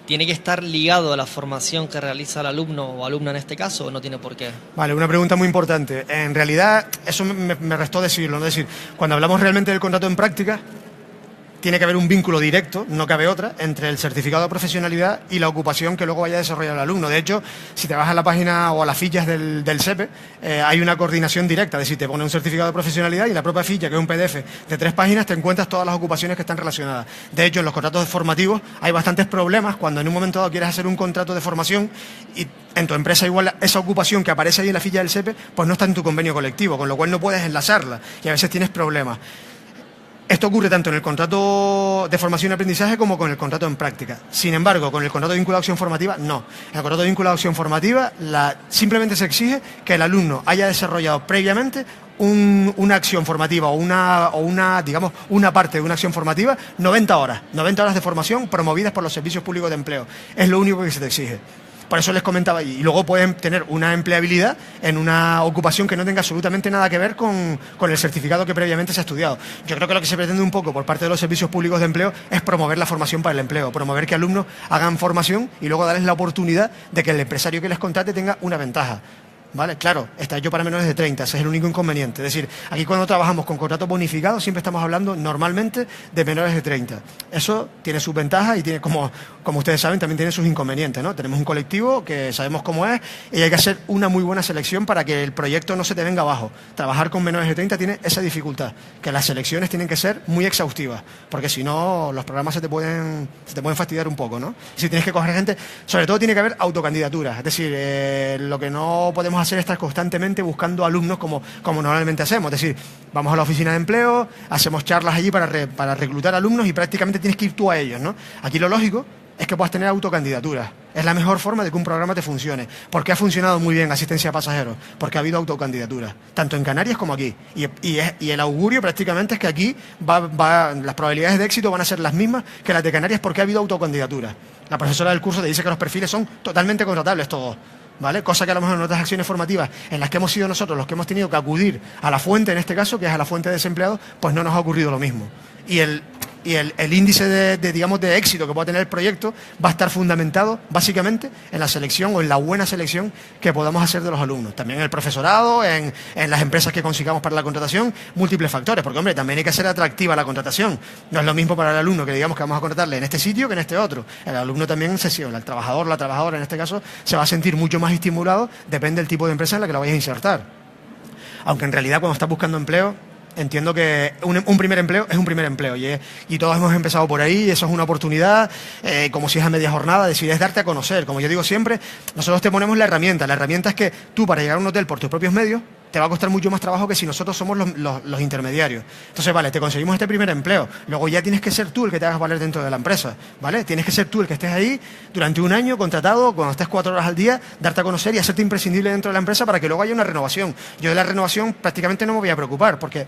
¿tiene que estar ligado a la formación que realiza el alumno o alumna en este caso o no tiene por qué? Vale, una pregunta muy importante. En realidad, eso me restó decirlo, ¿no? Es decir, cuando hablamos realmente del contrato en práctica, tiene que haber un vínculo directo, no cabe otra, entre el certificado de profesionalidad y la ocupación que luego vaya a desarrollar el alumno. De hecho, si te vas a la página o a las fichas del SEPE, hay una coordinación directa, es decir, te pone un certificado de profesionalidad y en la propia ficha, que es un PDF de 3 páginas, te encuentras todas las ocupaciones que están relacionadas. De hecho, en los contratos formativos hay bastantes problemas cuando en un momento dado quieres hacer un contrato de formación y en tu empresa igual esa ocupación que aparece ahí en la ficha del SEPE, pues no está en tu convenio colectivo, con lo cual no puedes enlazarla y a veces tienes problemas. Esto ocurre tanto en el contrato de formación y aprendizaje como con el contrato en práctica. Sin embargo, con el contrato de vinculado a acción formativa, no. En el contrato de vinculado a acción formativa simplemente se exige que el alumno haya desarrollado previamente una acción formativa o digamos, una parte de una acción formativa, 90 horas de formación promovidas por los servicios públicos de empleo. Es lo único que se te exige. Por eso les comentaba, y luego pueden tener una empleabilidad en una ocupación que no tenga absolutamente nada que ver con el certificado que previamente se ha estudiado. Yo creo que lo que se pretende un poco por parte de los servicios públicos de empleo es promover la formación para el empleo, promover que alumnos hagan formación y luego darles la oportunidad de que el empresario que les contrate tenga una ventaja. ¿Vale? Claro, está hecho para menores de 30, ese es el único inconveniente. Es decir, aquí cuando trabajamos con contratos bonificados siempre estamos hablando normalmente de menores de 30. Eso tiene sus ventajas y tiene, como ustedes saben, también tiene sus inconvenientes, ¿no? Tenemos un colectivo que sabemos cómo es y hay que hacer una muy buena selección para que el proyecto no se te venga abajo. Trabajar con menores de 30 tiene esa dificultad, que las selecciones tienen que ser muy exhaustivas, porque si no los programas se te pueden fastidiar un poco, ¿no? Si tienes que coger gente, sobre todo tiene que haber autocandidaturas, es decir, lo que no podemos hacer es estar constantemente buscando alumnos como normalmente hacemos. Es decir, vamos a la oficina de empleo, hacemos charlas allí para reclutar alumnos y prácticamente tienes que ir tú a ellos, ¿no? Aquí lo lógico es que puedas tener autocandidaturas. Es la mejor forma de que un programa te funcione. Porque ha funcionado muy bien asistencia a pasajeros. Porque ha habido autocandidaturas, tanto en Canarias como aquí. Y el augurio prácticamente es que aquí las probabilidades de éxito van a ser las mismas que las de Canarias porque ha habido autocandidaturas. La profesora del curso te dice que los perfiles son totalmente contratables todos. ¿Vale? Cosa que a lo mejor en otras acciones formativas en las que hemos sido nosotros los que hemos tenido que acudir a la fuente, en este caso, que es a la fuente de desempleados, pues no nos ha ocurrido lo mismo. Y el índice de éxito que pueda tener el proyecto va a estar fundamentado básicamente en la selección o en la buena selección que podamos hacer de los alumnos. También en el profesorado, en las empresas que consigamos para la contratación, múltiples factores, porque hombre, también hay que hacer atractiva la contratación. No es lo mismo para el alumno que digamos que vamos a contratarle en este sitio que en este otro. El alumno también, el trabajador, la trabajadora en este caso, se va a sentir mucho más estimulado, depende del tipo de empresa en la que lo vayas a insertar. Aunque en realidad cuando estás buscando empleo, entiendo que un primer empleo es un primer empleo y todos hemos empezado por ahí, eso es una oportunidad, como si es a media jornada, es darte a conocer. Como yo digo siempre, nosotros te ponemos la herramienta es que tú para llegar a un hotel por tus propios medios te va a costar mucho más trabajo que si nosotros somos los intermediarios. Entonces, vale, te conseguimos este primer empleo, luego ya tienes que ser tú el que te hagas valer dentro de la empresa, ¿vale? Tienes que ser tú el que estés ahí durante un año, contratado, cuando estés 4 horas al día, darte a conocer y hacerte imprescindible dentro de la empresa para que luego haya una renovación. Yo de la renovación prácticamente no me voy a preocupar, porque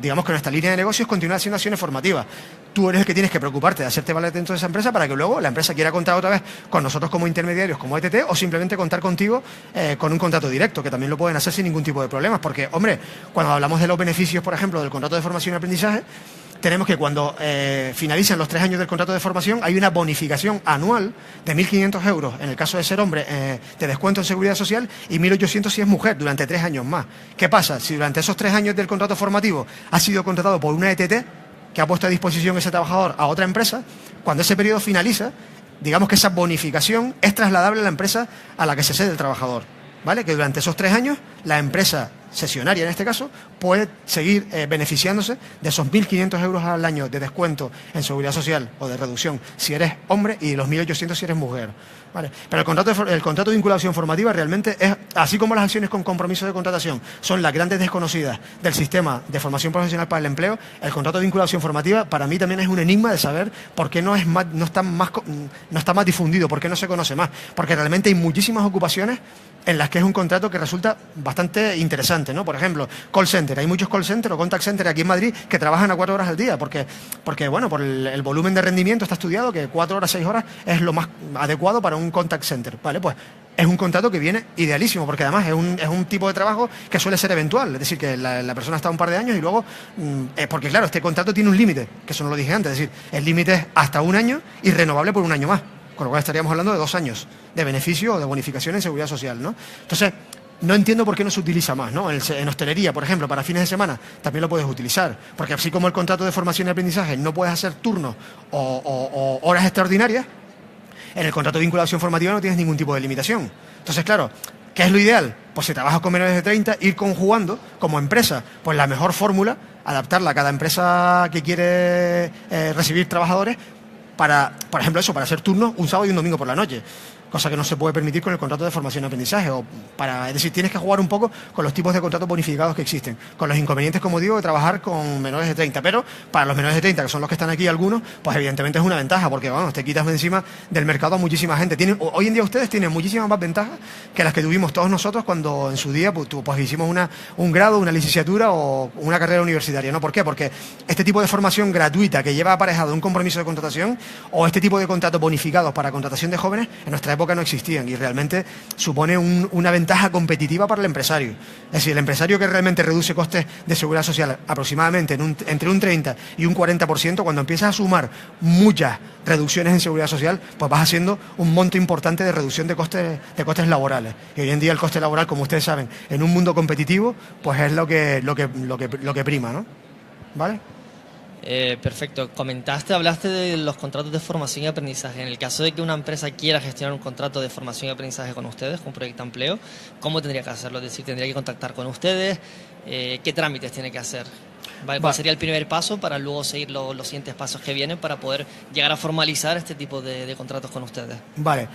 digamos que nuestra línea de negocios continúa siendo acciones formativas. Tú eres el que tienes que preocuparte de hacerte valer dentro de esa empresa para que luego la empresa quiera contar otra vez con nosotros como intermediarios, como ETT, o simplemente contar contigo con un contrato directo, que también lo pueden hacer sin ningún tipo de problemas, porque, hombre, cuando hablamos de los beneficios, por ejemplo, del contrato de formación y aprendizaje, tenemos que cuando finalizan los 3 años del contrato de formación hay una bonificación anual de 1.500 euros en el caso de ser hombre de descuento en seguridad social y 1.800 si es mujer durante 3 años más. ¿Qué pasa? Si durante esos 3 años del contrato formativo ha sido contratado por una ETT que ha puesto a disposición ese trabajador a otra empresa, cuando ese periodo finaliza, digamos que esa bonificación es trasladable a la empresa a la que se cede el trabajador, ¿vale? Que durante esos 3 años la empresa sesionaria en este caso, puede seguir beneficiándose de esos 1.500 euros al año de descuento en seguridad social o de reducción si eres hombre y los 1.800 si eres mujer. ¿Vale? Pero el contrato de vinculación formativa realmente es, así como las acciones con compromiso de contratación son las grandes desconocidas del sistema de formación profesional para el empleo, el contrato de vinculación formativa para mí también es un enigma de saber por qué no está más difundido, por qué no se conoce más, porque realmente hay muchísimas ocupaciones en las que es un contrato que resulta bastante interesante, ¿no? Por ejemplo, call center. Hay muchos call center o contact center aquí en Madrid que trabajan a 4 horas al día, porque bueno, por el volumen de rendimiento está estudiado que 4 horas, 6 horas es lo más adecuado para un contact center, ¿vale? Pues es un contrato que viene idealísimo, porque además es un tipo de trabajo que suele ser eventual, es decir, que la persona está un par de años y luego, porque claro, este contrato tiene un límite, que eso no lo dije antes, es decir, el límite es hasta un año y renovable por un año más, con lo cual estaríamos hablando de 2 años de beneficio o de bonificación en seguridad social, ¿no? Entonces, no entiendo por qué no se utiliza más, ¿no? En hostelería, por ejemplo, para fines de semana, también lo puedes utilizar, porque así como el contrato de formación y aprendizaje no puedes hacer turnos o horas extraordinarias, en el contrato de vinculación formativa no tienes ningún tipo de limitación. Entonces, claro, ¿qué es lo ideal? Pues si trabajas con menores de 30, ir conjugando como empresa, pues la mejor fórmula, adaptarla a cada empresa que quiere recibir trabajadores para, por ejemplo, eso, para hacer turnos un sábado y un domingo por la noche. Cosa que no se puede permitir con el contrato de formación y aprendizaje. Es decir, tienes que jugar un poco con los tipos de contratos bonificados que existen, con los inconvenientes, como digo, de trabajar con menores de 30. Pero para los menores de 30, que son los que están aquí algunos, pues evidentemente es una ventaja, porque vamos, te quitas de encima del mercado a muchísima gente. Hoy en día ustedes tienen muchísimas más ventajas que las que tuvimos todos nosotros cuando en su día pues hicimos un grado, una licenciatura o una carrera universitaria, ¿no? ¿Por qué? Porque este tipo de formación gratuita que lleva aparejado un compromiso de contratación o este tipo de contratos bonificados para contratación de jóvenes, en nuestra época no existían y realmente supone una ventaja competitiva para el empresario. Es decir, el empresario que realmente reduce costes de seguridad social aproximadamente entre un 30 y un 40%, cuando empiezas a sumar muchas reducciones en seguridad social, pues vas haciendo un monto importante de reducción de costes laborales. Y hoy en día el coste laboral, como ustedes saben, en un mundo competitivo, pues es lo que prima, ¿no? ¿Vale? Perfecto. Hablaste de los contratos de formación y aprendizaje. En el caso de que una empresa quiera gestionar un contrato de formación y aprendizaje con ustedes, con Proyecta Empleo, ¿cómo tendría que hacerlo? Es decir, ¿tendría que contactar con ustedes? ¿Qué trámites tiene que hacer? ¿Cuál sería el primer paso para luego seguir los siguientes pasos que vienen para poder llegar a formalizar este tipo de contratos con ustedes? Vale.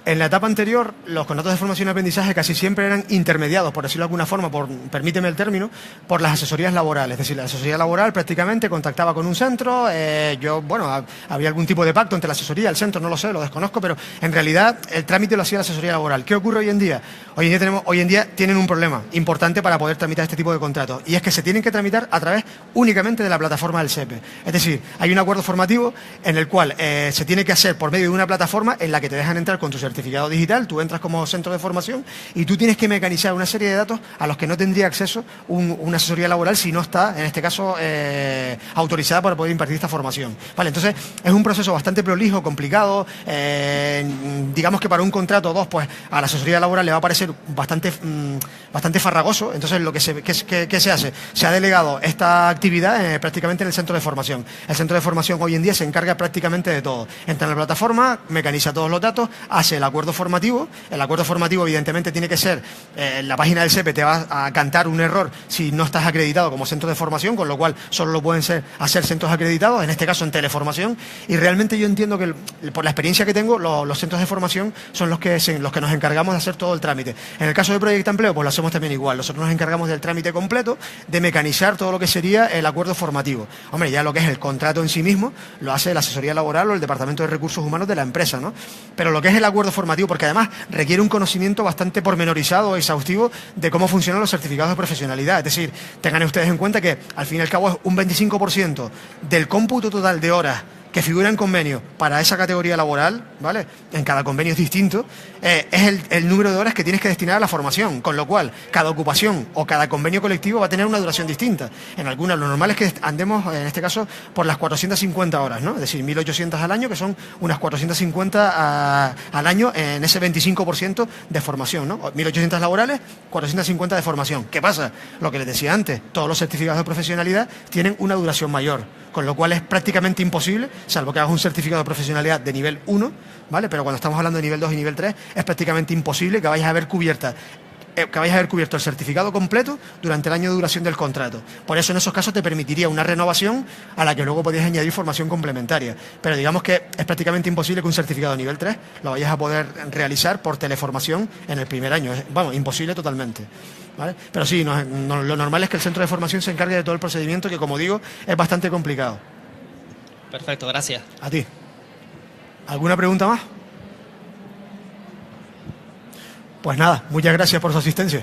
En la etapa anterior, los contratos de formación y aprendizaje casi siempre eran intermediados, por decirlo de alguna forma, permíteme el término, por las asesorías laborales. Es decir, la asesoría laboral prácticamente contactaba con un centro, había algún tipo de pacto entre la asesoría y el centro, no lo sé, lo desconozco, pero en realidad el trámite lo hacía la asesoría laboral. ¿Qué ocurre hoy en día? Hoy en día tienen un problema importante para poder tramitar este tipo de contratos, y es que se tienen que tramitar a través únicamente de la plataforma del SEPE. Es decir, hay un acuerdo formativo en el cual se tiene que hacer por medio de una plataforma en la que te dejan entrar con tu certificado digital, tú entras como centro de formación y tú tienes que mecanizar una serie de datos a los que no tendría acceso una asesoría laboral si no está, en este caso, autorizada para poder impartir esta formación. Vale, entonces es un proceso bastante prolijo, complicado, digamos que para un contrato o dos, pues a la asesoría laboral le va a parecer bastante farragoso. Entonces ¿qué se hace? Se ha delegado esta actividad prácticamente en el centro de formación. El centro de formación hoy en día se encarga prácticamente de todo. Entra en la plataforma, mecaniza todos los datos, hace el acuerdo formativo. El acuerdo formativo evidentemente tiene que ser, en la página del SEPE te va a cantar un error si no estás acreditado como centro de formación, con lo cual solo lo pueden hacer centros acreditados, en este caso en teleformación, y realmente yo entiendo que por la experiencia que tengo, los centros de formación son los que nos encargamos de hacer todo el trámite. En el caso de Proyecta Empleo, pues lo hacemos también igual. Nosotros nos encargamos del trámite completo, de mecanizar todo lo que sería el acuerdo formativo. Hombre, ya lo que es el contrato en sí mismo lo hace la asesoría laboral o el departamento de recursos humanos de la empresa, ¿no? Pero lo que es el acuerdo formativo, porque además requiere un conocimiento bastante pormenorizado e exhaustivo de cómo funcionan los certificados de profesionalidad. Es decir, tengan ustedes en cuenta que al fin y al cabo es un 25% del cómputo total de horas que figura en convenio para esa categoría laboral, ¿vale? En cada convenio es distinto, es el número de horas que tienes que destinar a la formación, con lo cual cada ocupación o cada convenio colectivo va a tener una duración distinta. En algunas lo normal es que andemos, en este caso, por las 450 horas, ¿no? Es decir, 1.800 al año, que son unas 450 al año en ese 25% de formación, ¿no? 1.800 laborales, 450 de formación. ¿Qué pasa? Lo que les decía antes, todos los certificados de profesionalidad tienen una duración mayor, con lo cual es prácticamente imposible, salvo que hagas un certificado de profesionalidad de nivel 1, ¿vale? Pero cuando estamos hablando de nivel 2 y nivel 3, es prácticamente imposible que vayas a ver cubierto el certificado completo durante el año de duración del contrato. Por eso en esos casos te permitiría una renovación a la que luego podías añadir formación complementaria. Pero digamos que es prácticamente imposible que un certificado de nivel 3 lo vayas a poder realizar por teleformación en el primer año. Imposible totalmente, ¿vale? Pero sí, lo normal es que el centro de formación se encargue de todo el procedimiento, que como digo, es bastante complicado. Perfecto, gracias. A ti. ¿Alguna pregunta más? Pues nada, muchas gracias por su asistencia.